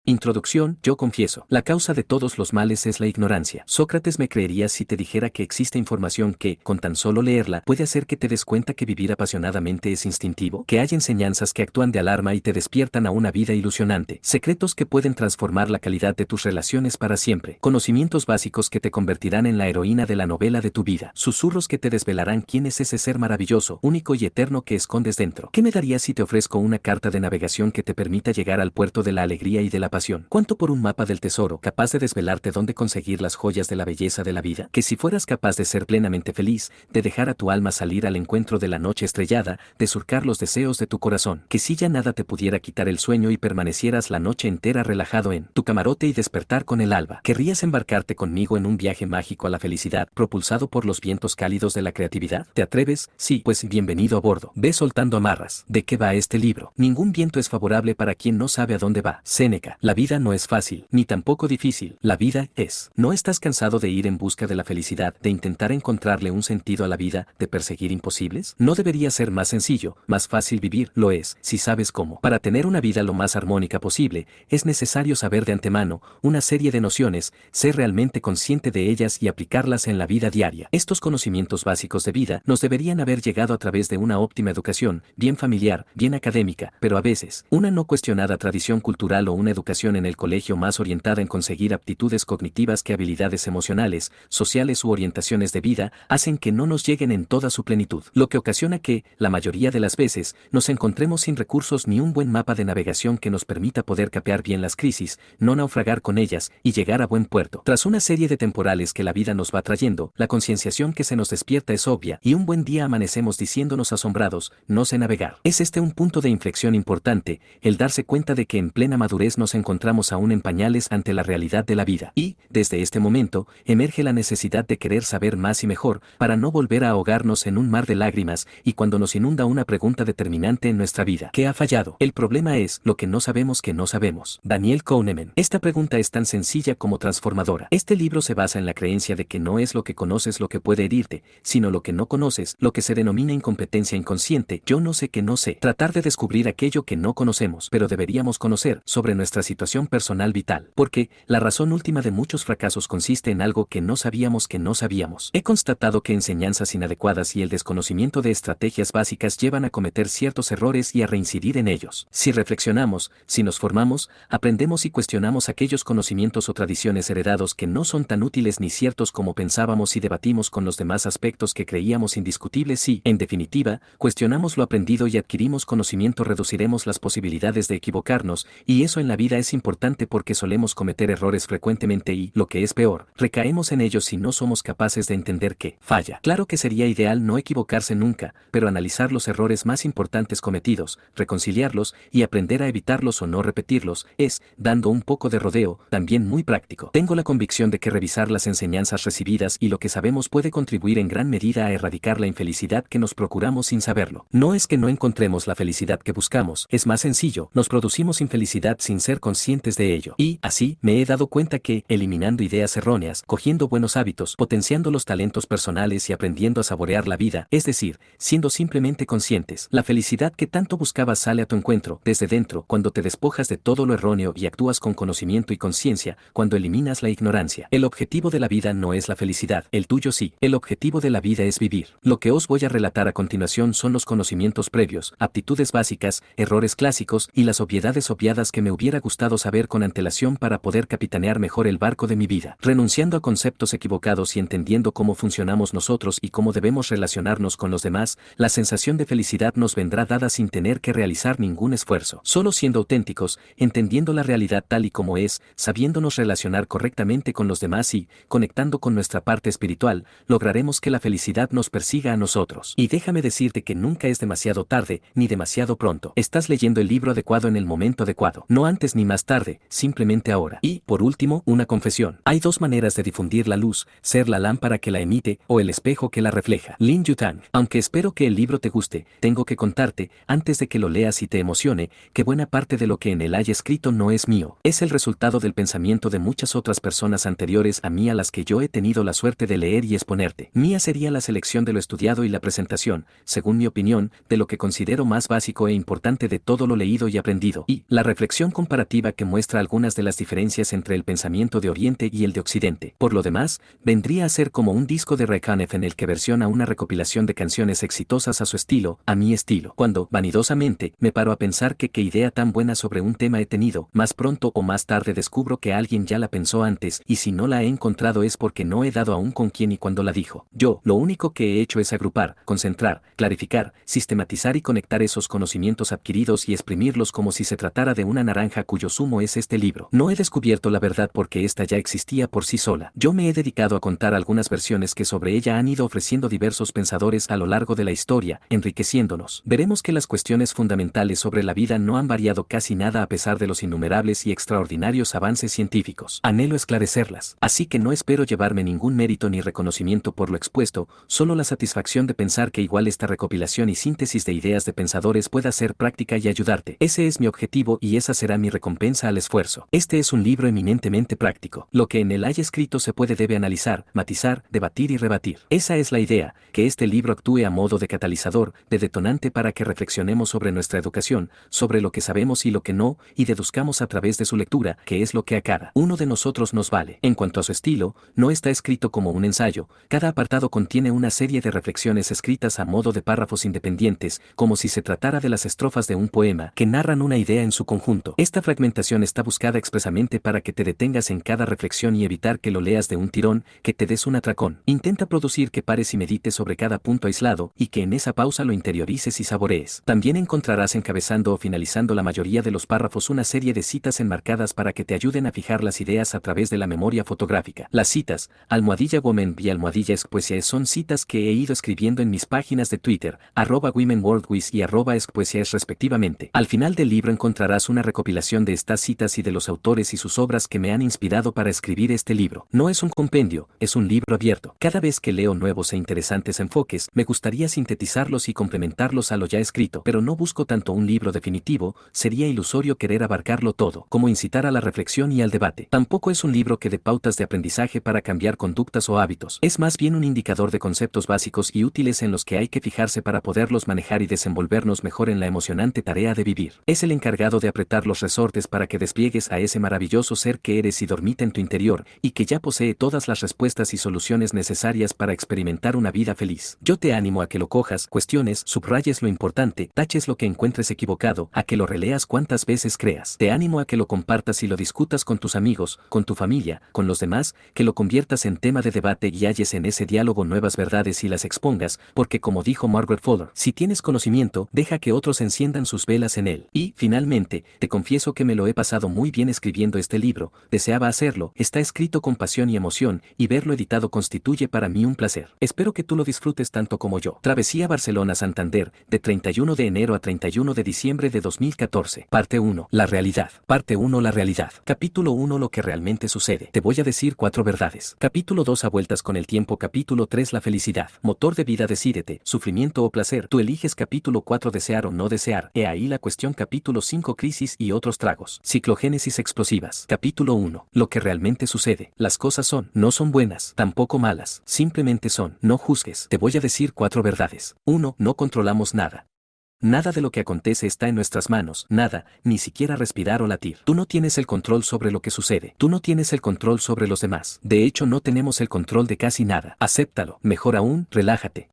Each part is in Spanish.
Introducción. Yo confieso. La causa de todos los males es la ignorancia. Sócrates, ¿me creerías si te dijera que existe información que, con tan solo leerla, puede hacer que te des cuenta que vivir apasionadamente es instintivo? Que hay enseñanzas que actúan de alarma y te despiertan a una vida ilusionante. Secretos que pueden transformar la calidad de tus relaciones para siempre. Conocimientos básicos que te convertirán en la heroína de la novela de tu vida. Susurros que te desvelarán quién es ese ser maravilloso, único y eterno que escondes dentro. ¿Qué me darías si te ofrezco una carta de navegación que te permita llegar al puerto de la alegría y de la pasión? ¿Cuánto por un mapa del tesoro capaz de desvelarte dónde conseguir las joyas de la belleza de la vida? Que si fueras capaz de ser plenamente feliz, de dejar a tu alma salir al encuentro de la noche estrellada, de surcar los deseos de tu corazón. Que si ya nada te pudiera quitar el sueño y permanecieras la noche entera relajado en tu camarote y despertar con el alba. ¿Querrías embarcarte conmigo en un viaje mágico a la felicidad, propulsado por los vientos cálidos de la creatividad? ¿Te atreves? Sí, pues bienvenido a bordo. Ve soltando amarras. ¿De qué va este libro? Ningún viento es favorable para quien no sabe a dónde va. Séneca. La vida no es fácil, ni tampoco difícil. La vida es. ¿No estás cansado de ir en busca de la felicidad, de intentar encontrarle un sentido a la vida, de perseguir imposibles? ¿No debería ser más sencillo, más fácil vivir? Lo es, si sabes cómo. Para tener una vida lo más armónica posible, es necesario saber de antemano una serie de nociones, ser realmente consciente de ellas y aplicarlas en la vida diaria. Estos conocimientos básicos de vida nos deberían haber llegado a través de una óptima educación, bien familiar, bien académica, pero a veces, una no cuestionada tradición cultural o una educación en el colegio más orientada en conseguir aptitudes cognitivas que habilidades emocionales, sociales u orientaciones de vida, hacen que no nos lleguen en toda su plenitud. Lo que ocasiona que, la mayoría de las veces, nos encontremos sin recursos ni un buen mapa de navegación que nos permita poder capear bien las crisis, no naufragar con ellas y llegar a buen puerto. Tras una serie de temporales que la vida nos va trayendo, la concienciación que se nos despierta es obvia y un buen día amanecemos diciéndonos asombrados, no sé navegar. Es este un punto de inflexión importante, el darse cuenta de que en plena madurez nos encontramos aún en pañales ante la realidad de la vida y, desde este momento, emerge la necesidad de querer saber más y mejor para no volver a ahogarnos en un mar de lágrimas y cuando nos inunda una pregunta determinante en nuestra vida. ¿Qué ha fallado? El problema es lo que no sabemos que no sabemos. Daniel Kahneman. Esta pregunta es tan sencilla como transformadora. Este libro se basa en la creencia de que no es lo que conoces lo que puede herirte, sino lo que no conoces, lo que se denomina incompetencia inconsciente. Yo no sé que no sé. Tratar de descubrir aquello que no conocemos, pero deberíamos conocer sobre nuestra situación personal vital, porque la razón última de muchos fracasos consiste en algo que no sabíamos que no sabíamos. He constatado que enseñanzas inadecuadas y el desconocimiento de estrategias básicas llevan a cometer ciertos errores y a reincidir en ellos. Si reflexionamos, si nos formamos, aprendemos y cuestionamos aquellos conocimientos o tradiciones heredados que no son tan útiles ni ciertos como pensábamos y debatimos con los demás aspectos que creíamos indiscutibles y, en definitiva, cuestionamos lo aprendido y adquirimos conocimiento, reduciremos las posibilidades de equivocarnos, y eso en la vida es importante porque solemos cometer errores frecuentemente y, lo que es peor, recaemos en ellos si no somos capaces de entender que falla. Claro que sería ideal no equivocarse nunca, pero analizar los errores más importantes cometidos, reconciliarlos y aprender a evitarlos o no repetirlos, es, dando un poco de rodeo, también muy práctico. Tengo la convicción de que revisar las enseñanzas recibidas y lo que sabemos puede contribuir en gran medida a erradicar la infelicidad que nos procuramos sin saberlo. No es que no encontremos la felicidad que buscamos, es más sencillo, nos producimos infelicidad sin ser conscientes de ello. Y, así, me he dado cuenta que, eliminando ideas erróneas, cogiendo buenos hábitos, potenciando los talentos personales y aprendiendo a saborear la vida, es decir, siendo simplemente conscientes, la felicidad que tanto buscabas sale a tu encuentro, desde dentro, cuando te despojas de todo lo erróneo y actúas con conocimiento y conciencia, cuando eliminas la ignorancia. El objetivo de la vida no es la felicidad, el tuyo sí. El objetivo de la vida es vivir. Lo que os voy a relatar a continuación son los conocimientos previos, aptitudes básicas, errores clásicos y las obviedades obviadas que me hubiera gustado saber con antelación para poder capitanear mejor el barco de mi vida, renunciando a conceptos equivocados y entendiendo cómo funcionamos nosotros y cómo debemos relacionarnos con los demás. La sensación de felicidad nos vendrá dada sin tener que realizar ningún esfuerzo, solo siendo auténticos, entendiendo la realidad tal y como es, sabiéndonos relacionar correctamente con los demás y, conectando con nuestra parte espiritual, lograremos que la felicidad nos persiga a nosotros. Y déjame decirte que nunca es demasiado tarde, ni demasiado pronto. Estás leyendo el libro adecuado en el momento adecuado, no antes ni más tarde, simplemente ahora. Y, por último, una confesión. Hay dos maneras de difundir la luz, ser la lámpara que la emite o el espejo que la refleja. Lin Yutang. Aunque espero que el libro te guste, tengo que contarte, antes de que lo leas y te emocione, que buena parte de lo que en él hay escrito no es mío. Es el resultado del pensamiento de muchas otras personas anteriores a mí a las que yo he tenido la suerte de leer y exponerte. Mía sería la selección de lo estudiado y la presentación, según mi opinión, de lo que considero más básico e importante de todo lo leído y aprendido, y la reflexión comparativa narrativa que muestra algunas de las diferencias entre el pensamiento de Oriente y el de Occidente. Por lo demás, vendría a ser como un disco de Raikanef en el que versiona una recopilación de canciones exitosas a su estilo, a mi estilo. Cuando, vanidosamente, me paro a pensar que qué idea tan buena sobre un tema he tenido, más pronto o más tarde descubro que alguien ya la pensó antes, y si no la he encontrado es porque no he dado aún con quién y cuándo la dijo. Yo, lo único que he hecho es agrupar, concentrar, clarificar, sistematizar y conectar esos conocimientos adquiridos y exprimirlos como si se tratara de una naranja cuyo zumo es este libro. No he descubierto la verdad porque ésta ya existía por sí sola. Yo me he dedicado a contar algunas versiones que sobre ella han ido ofreciendo diversos pensadores a lo largo de la historia, enriqueciéndonos. Veremos que las cuestiones fundamentales sobre la vida no han variado casi nada a pesar de los innumerables y extraordinarios avances científicos. Anhelo esclarecerlas. Así que no espero llevarme ningún mérito ni reconocimiento por lo expuesto, solo la satisfacción de pensar que igual esta recopilación y síntesis de ideas de pensadores pueda ser práctica y ayudarte. Ese es mi objetivo y esa será mi recompensa al esfuerzo. Este es un libro eminentemente práctico. Lo que en él hay escrito se debe analizar, matizar, debatir y rebatir. Esa es la idea, que este libro actúe a modo de catalizador, de detonante para que reflexionemos sobre nuestra educación, sobre lo que sabemos y lo que no, y deduzcamos a través de su lectura, qué es lo que a cada uno de nosotros nos vale. En cuanto a su estilo, no está escrito como un ensayo, cada apartado contiene una serie de reflexiones escritas a modo de párrafos independientes, como si se tratara de las estrofas de un poema, que narran una idea en su conjunto. Esta fragmentación está buscada expresamente para que te detengas en cada reflexión y evitar que lo leas de un tirón, que te des un atracón. Intenta producir que pares y medites sobre cada punto aislado, y que en esa pausa lo interiorices y saborees. También encontrarás encabezando o finalizando la mayoría de los párrafos una serie de citas enmarcadas para que te ayuden a fijar las ideas a través de la memoria fotográfica. Las citas, almohadilla women y almohadilla espoesiae, son citas que he ido escribiendo en mis páginas de Twitter, @womenworldwiz y @espoesiae respectivamente. Al final del libro encontrarás una recopilación de estas citas y de los autores y sus obras que me han inspirado para escribir este libro. No es un compendio, es un libro abierto. Cada vez que leo nuevos e interesantes enfoques, me gustaría sintetizarlos y complementarlos a lo ya escrito, pero no busco tanto un libro definitivo, sería ilusorio querer abarcarlo todo, como incitar a la reflexión y al debate. Tampoco es un libro que dé pautas de aprendizaje para cambiar conductas o hábitos, es más bien un indicador de conceptos básicos y útiles en los que hay que fijarse para poderlos manejar y desenvolvernos mejor en la emocionante tarea de vivir. Es el encargado de apretar los resortes para que despliegues a ese maravilloso ser que eres y dormita en tu interior, y que ya posee todas las respuestas y soluciones necesarias para experimentar una vida feliz. Yo te animo a que lo cojas, cuestiones, subrayes lo importante, taches lo que encuentres equivocado, a que lo releas cuantas veces creas. Te animo a que lo compartas y lo discutas con tus amigos, con tu familia, con los demás, que lo conviertas en tema de debate y halles en ese diálogo nuevas verdades y las expongas, porque como dijo Margaret Fuller, si tienes conocimiento, deja que otros enciendan sus velas en él. Y, finalmente, te confieso que me lo he pasado muy bien escribiendo este libro, deseaba hacerlo, está escrito con pasión y emoción, y verlo editado constituye para mí un placer. Espero que tú lo disfrutes tanto como yo. Travesía Barcelona-Santander, de 31 de enero a 31 de diciembre de 2014. Parte 1. La realidad. Parte 1. La realidad. Capítulo 1. Lo que realmente sucede. Te voy a decir 4 verdades. Capítulo 2. A vueltas con el tiempo. Capítulo 3. La felicidad. Motor de vida. Decídete. Sufrimiento o placer. Tú eliges. Capítulo 4. Desear o no desear. He ahí la cuestión. Capítulo 5. Crisis y otros tragos. Ciclogénesis explosivas. Capítulo 1. Lo que realmente sucede. Las cosas son, no son buenas, tampoco malas, simplemente son. No juzgues. Te voy a decir 4 verdades. 1. No controlamos nada. Nada de lo que acontece está en nuestras manos, nada, ni siquiera respirar o latir. Tú no tienes el control sobre lo que sucede. Tú no tienes el control sobre los demás. De hecho, no tenemos el control de casi nada. Acéptalo. Mejor aún, relájate.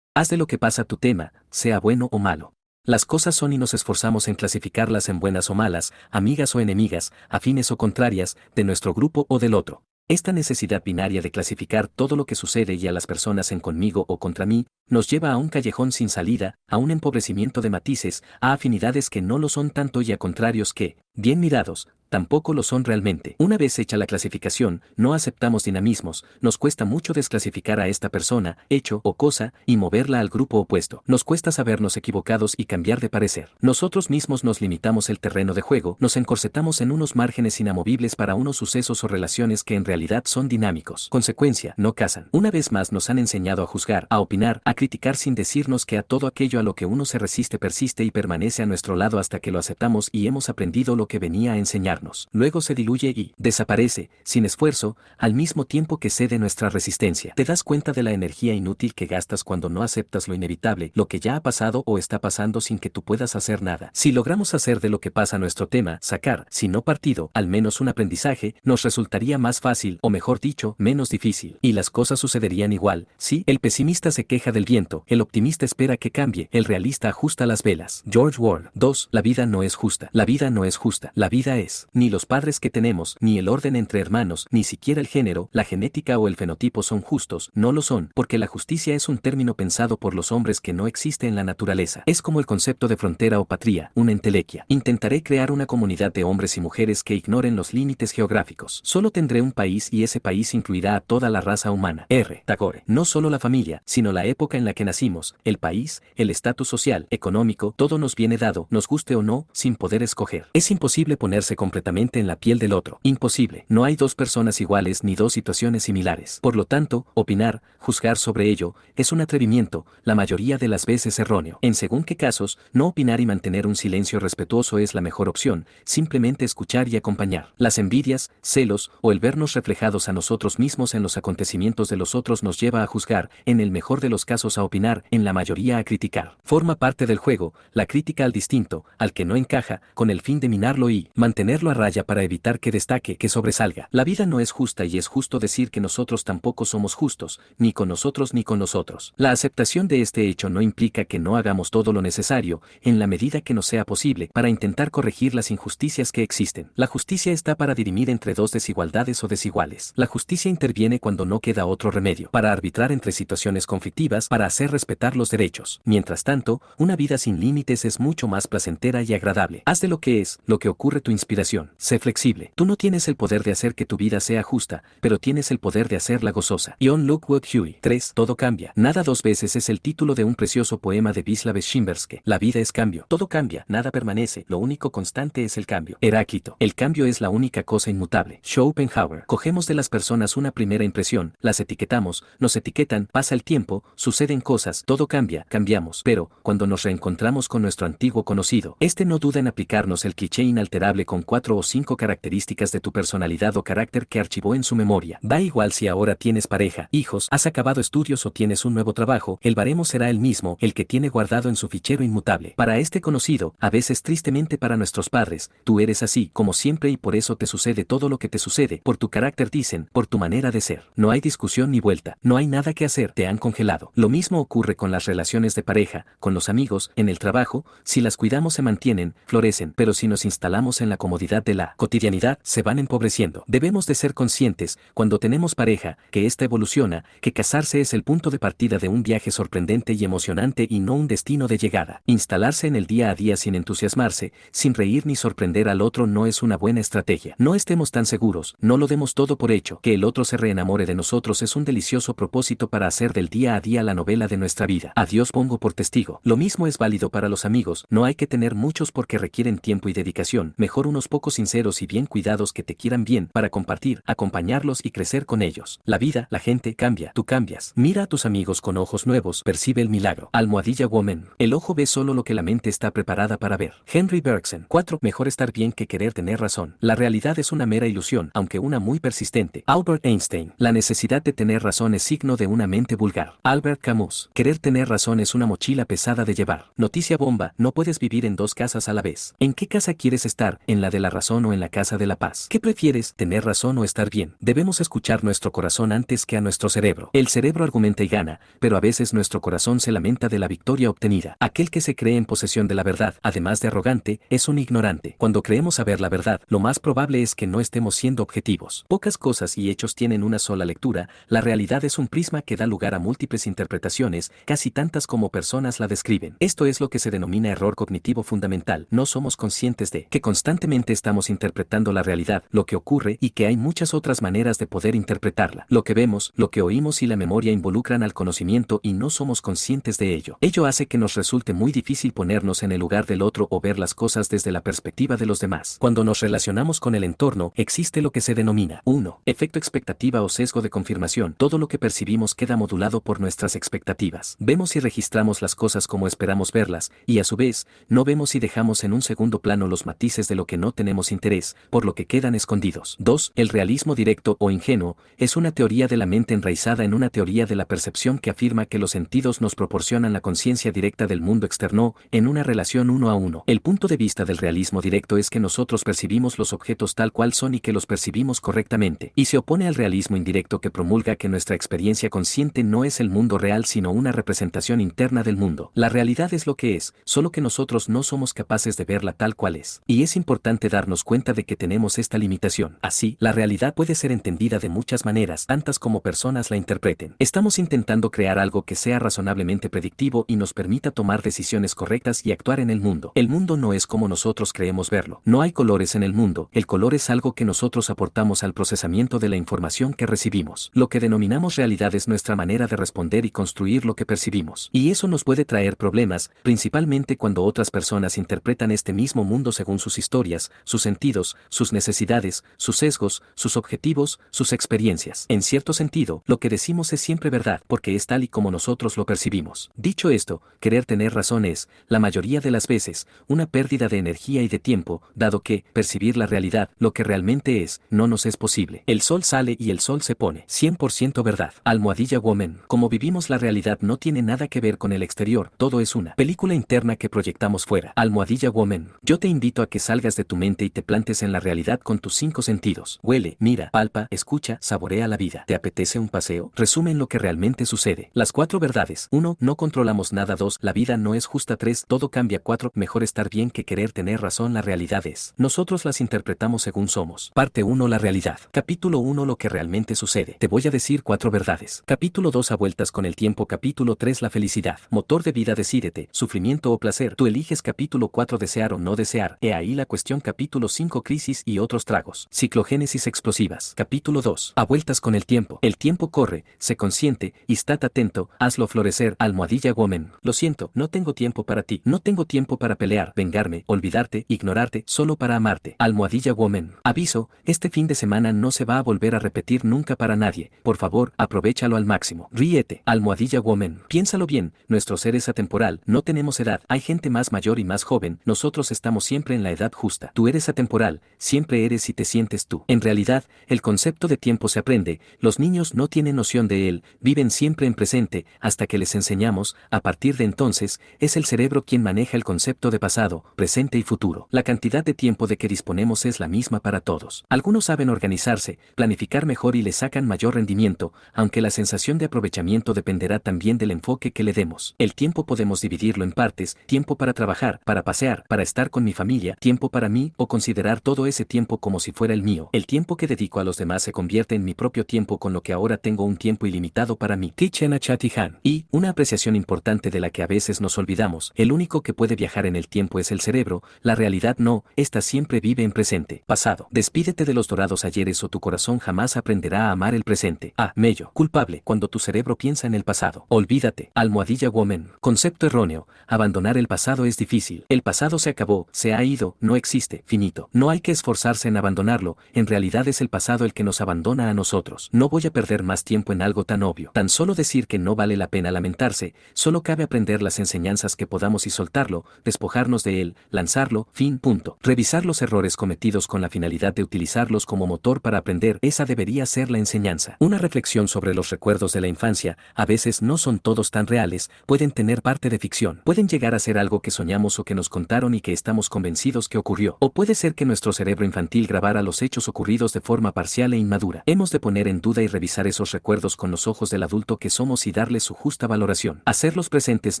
Haz de lo que pasa tu tema, sea bueno o malo. Las cosas son y nos esforzamos en clasificarlas en buenas o malas, amigas o enemigas, afines o contrarias, de nuestro grupo o del otro. Esta necesidad binaria de clasificar todo lo que sucede y a las personas en conmigo o contra mí, nos lleva a un callejón sin salida, a un empobrecimiento de matices, a afinidades que no lo son tanto y a contrarios que, bien mirados, tampoco lo son realmente. Una vez hecha la clasificación, no aceptamos dinamismos, nos cuesta mucho desclasificar a esta persona, hecho o cosa, y moverla al grupo opuesto. Nos cuesta sabernos equivocados y cambiar de parecer. Nosotros mismos nos limitamos el terreno de juego, nos encorsetamos en unos márgenes inamovibles para unos sucesos o relaciones que en realidad son dinámicos. Consecuencia, no casan. Una vez más nos han enseñado a juzgar, a opinar, a criticar sin decirnos que a todo aquello a lo que uno se resiste persiste y permanece a nuestro lado hasta que lo aceptamos y hemos aprendido lo que venía a enseñarnos. controlarnos. Luego se diluye y desaparece, sin esfuerzo, al mismo tiempo que cede nuestra resistencia. Te das cuenta de la energía inútil que gastas cuando no aceptas lo inevitable, lo que ya ha pasado o está pasando sin que tú puedas hacer nada. Si logramos hacer de lo que pasa nuestro tema, sacar, si no partido, al menos un aprendizaje, nos resultaría más fácil, o mejor dicho, menos difícil. Y las cosas sucederían igual. Sí, el pesimista se queja del viento, el optimista espera que cambie, el realista ajusta las velas. George Ward. 2. La vida no es justa. La vida no es justa. La vida es. Ni los padres que tenemos, ni el orden entre hermanos, ni siquiera el género, la genética o el fenotipo son justos. No lo son, porque la justicia es un término pensado por los hombres que no existe en la naturaleza. Es como el concepto de frontera o patria, una entelequia. Intentaré crear una comunidad de hombres y mujeres que ignoren los límites geográficos. Solo tendré un país y ese país incluirá a toda la raza humana. R. Tagore. No solo la familia, sino la época en la que nacimos, el país, el estatus social, económico, todo nos viene dado, nos guste o no, sin poder escoger. Es imposible ponerse completamente en la piel del otro. Imposible. No hay dos personas iguales ni dos situaciones similares. Por lo tanto, opinar, juzgar sobre ello, es un atrevimiento, la mayoría de las veces erróneo. En según qué casos, no opinar y mantener un silencio respetuoso es la mejor opción, simplemente escuchar y acompañar. Las envidias, celos o el vernos reflejados a nosotros mismos en los acontecimientos de los otros nos lleva a juzgar, en el mejor de los casos a opinar, en la mayoría a criticar. Forma parte del juego, la crítica al distinto, al que no encaja, con el fin de minarlo y mantenerlo a raya para evitar que destaque, que sobresalga. La vida no es justa y es justo decir que nosotros tampoco somos justos, ni con nosotros ni con nosotros. La aceptación de este hecho no implica que no hagamos todo lo necesario, en la medida que nos sea posible, para intentar corregir las injusticias que existen. La justicia está para dirimir entre dos desigualdades o desiguales. La justicia interviene cuando no queda otro remedio, para arbitrar entre situaciones conflictivas, para hacer respetar los derechos. Mientras tanto, una vida sin límites es mucho más placentera y agradable. Haz de lo que es, lo que ocurre tu inspiración. Sé flexible. Tú no tienes el poder de hacer que tu vida sea justa, pero tienes el poder de hacerla gozosa. John Lockwood Huey. 3. Todo cambia. Nada dos veces es el título de un precioso poema de Wisław Szymborski. La vida es cambio. Todo cambia, nada permanece, lo único constante es el cambio. Heráclito. El cambio es la única cosa inmutable. Schopenhauer. Cogemos de las personas una primera impresión, las etiquetamos, nos etiquetan, pasa el tiempo, suceden cosas, todo cambia, cambiamos, pero, cuando nos reencontramos con nuestro antiguo conocido, este no duda en aplicarnos el cliché inalterable con 4 o 5 características de tu personalidad o carácter que archivó en su memoria. Da igual si ahora tienes pareja, hijos, has acabado estudios o tienes un nuevo trabajo, el baremo será el mismo, el que tiene guardado en su fichero inmutable. Para este conocido, a veces tristemente para nuestros padres, tú eres así, como siempre y por eso te sucede todo lo que te sucede, por tu carácter dicen, por tu manera de ser. No hay discusión ni vuelta, no hay nada que hacer, te han congelado. Lo mismo ocurre con las relaciones de pareja, con los amigos, en el trabajo, si las cuidamos se mantienen, florecen, pero si nos instalamos en la comodidad de la cotidianidad, se van empobreciendo. Debemos de ser conscientes, cuando tenemos pareja, que esta evoluciona, que casarse es el punto de partida de un viaje sorprendente y emocionante y no un destino de llegada. Instalarse en el día a día sin entusiasmarse, sin reír ni sorprender al otro no es una buena estrategia. No estemos tan seguros, no lo demos todo por hecho, que el otro se reenamore de nosotros es un delicioso propósito para hacer del día a día la novela de nuestra vida. A Dios pongo por testigo. Lo mismo es válido para los amigos, no hay que tener muchos porque requieren tiempo y dedicación, mejor unos pocos sinceros y bien cuidados que te quieran bien, para compartir, acompañarlos y crecer con ellos. La vida, la gente cambia, tú cambias. Mira a tus amigos con ojos nuevos, percibe el milagro. Almohadilla Woman. El ojo ve solo lo que la mente está preparada para ver. Henry Bergson. 4. Mejor estar bien que querer tener razón. La realidad es una mera ilusión, aunque una muy persistente. Albert Einstein. La necesidad de tener razón es signo de una mente vulgar. Albert Camus. Querer tener razón es una mochila pesada de llevar. Noticia bomba. No puedes vivir en dos casas a la vez. ¿En qué casa quieres estar? ¿En la de la razón o en la casa de la paz? ¿Qué prefieres? ¿Tener razón o estar bien? Debemos escuchar nuestro corazón antes que a nuestro cerebro. El cerebro argumenta y gana, pero a veces nuestro corazón se lamenta de la victoria obtenida. Aquel que se cree en posesión de la verdad, además de arrogante, es un ignorante. Cuando creemos saber la verdad, lo más probable es que no estemos siendo objetivos. Pocas cosas y hechos tienen una sola lectura, la realidad es un prisma que da lugar a múltiples interpretaciones, casi tantas como personas la describen. Esto es lo que se denomina error cognitivo fundamental. No somos conscientes de que constantemente estamos interpretando la realidad, lo que ocurre y que hay muchas otras maneras de poder interpretarla. Lo que vemos, lo que oímos y la memoria involucran al conocimiento y no somos conscientes de ello. Ello hace que nos resulte muy difícil ponernos en el lugar del otro o ver las cosas desde la perspectiva de los demás. Cuando nos relacionamos con el entorno, existe lo que se denomina 1. Efecto expectativa o sesgo de confirmación. Todo lo que percibimos queda modulado por nuestras expectativas. Vemos y registramos las cosas como esperamos verlas, y a su vez, no vemos y dejamos en un segundo plano los matices de lo que no tenemos tenemos interés, por lo que quedan escondidos. 2. El realismo directo o ingenuo es una teoría de la mente enraizada en una teoría de la percepción que afirma que los sentidos nos proporcionan la conciencia directa del mundo externo en una relación uno a uno. El punto de vista del realismo directo es que nosotros percibimos los objetos tal cual son y que los percibimos correctamente, y se opone al realismo indirecto que promulga que nuestra experiencia consciente no es el mundo real sino una representación interna del mundo. La realidad es lo que es, solo que nosotros no somos capaces de verla tal cual es. Y es importante darnos cuenta de que tenemos esta limitación. Así, la realidad puede ser entendida de muchas maneras, tantas como personas la interpreten. Estamos intentando crear algo que sea razonablemente predictivo y nos permita tomar decisiones correctas y actuar en el mundo. El mundo no es como nosotros creemos verlo. No hay colores en el mundo. El color es algo que nosotros aportamos al procesamiento de la información que recibimos. Lo que denominamos realidad es nuestra manera de responder y construir lo que percibimos. Y eso nos puede traer problemas, principalmente cuando otras personas interpretan este mismo mundo según sus historias, sus sentidos, sus necesidades, sus sesgos, sus objetivos, sus experiencias. En cierto sentido, lo que decimos es siempre verdad, porque es tal y como nosotros lo percibimos. Dicho esto, querer tener razón es, la mayoría de las veces, una pérdida de energía y de tiempo, dado que, percibir la realidad, lo que realmente es, no nos es posible. El sol sale y el sol se pone. 100% verdad. Almohadilla Woman. Como vivimos la realidad no tiene nada que ver con el exterior, todo es una película interna que proyectamos fuera. Almohadilla Woman. Yo te invito a que salgas de tu mente y te plantes en la realidad con tus 5 sentidos. Huele, mira, palpa, escucha, saborea la vida. ¿Te apetece un paseo? Resumen lo que realmente sucede. Las 4 verdades. 1. No controlamos nada. 2. La vida no es justa. 3. Todo cambia. 4. Mejor estar bien que querer tener razón. La realidad es. Nosotros las interpretamos según somos. Parte 1. La realidad. Capítulo 1. Lo que realmente sucede. Te voy a decir 4 verdades. Capítulo 2. A vueltas con el tiempo. Capítulo 3. La felicidad. Motor de vida. Decídete. Sufrimiento o placer. Tú eliges. Capítulo 4. Desear o no desear. He ahí la cuestión. Capítulo 5. Crisis y otros tragos. Ciclogénesis explosivas. Capítulo 2. A vueltas con el tiempo. El tiempo corre. Sé consciente y estate atento. Hazlo florecer. Almohadilla Woman. Lo siento. No tengo tiempo para ti. No tengo tiempo para pelear, vengarme, olvidarte, ignorarte, solo para amarte. Almohadilla Woman. Aviso, este fin de semana no se va a volver a repetir nunca para nadie. Por favor, aprovéchalo al máximo. Ríete. Almohadilla Woman. Piénsalo bien, nuestro ser es atemporal, no tenemos edad. Hay gente más mayor y más joven, nosotros estamos siempre en la edad justa. Tú eres atemporal, siempre eres y te sientes tú. En realidad, el concepto de tiempo se aprende, los niños no tienen noción de él, viven siempre en presente, hasta que les enseñamos, a partir de entonces, es el cerebro quien maneja el concepto de pasado, presente y futuro. La cantidad de tiempo de que disponemos es la misma para todos. Algunos saben organizarse, planificar mejor y le sacan mayor rendimiento, aunque la sensación de aprovechamiento dependerá también del enfoque que le demos. El tiempo podemos dividirlo en partes, tiempo para trabajar, para pasear, para estar con mi familia, tiempo para mí o considerar todo ese tiempo como si fuera el mío. El tiempo que dedico a los demás se convierte en mi propio tiempo, con lo que ahora tengo un tiempo ilimitado para mí. Thich Nhat Hanh. Y, una apreciación importante de la que a veces nos olvidamos, el único que puede viajar en el tiempo es el cerebro, la realidad no, esta siempre vive en presente. Pasado. Despídete de los dorados ayeres o tu corazón jamás aprenderá a amar el presente. Mello. Culpable. Cuando tu cerebro piensa en el pasado. Olvídate. Almohadilla Woman. Concepto erróneo. Abandonar el pasado es difícil. El pasado se acabó, se ha ido, no existe, finito. No hay que esforzarse en abandonarlo, en realidad es el pasado el que nos abandona a nosotros. No voy a perder más tiempo en algo tan obvio. Tan solo decir que no vale la pena lamentarse, solo cabe aprender las enseñanzas que podamos y soltarlo, despojarnos de él, lanzarlo, fin, punto. Revisar los errores cometidos con la finalidad de utilizarlos como motor para aprender, esa debería ser la enseñanza. Una reflexión sobre los recuerdos de la infancia, a veces no son todos tan reales, pueden tener parte de ficción, pueden llegar a ser algo que soñamos o que nos contaron y que estamos convencidos que ocurrió, o puede ser que nuestro cerebro infantil grabara los hechos ocurridos de forma parcial e inmadura. Hemos de poner en duda y revisar esos recuerdos con los ojos del adulto que somos y darles su justa valoración. Hacerlos presentes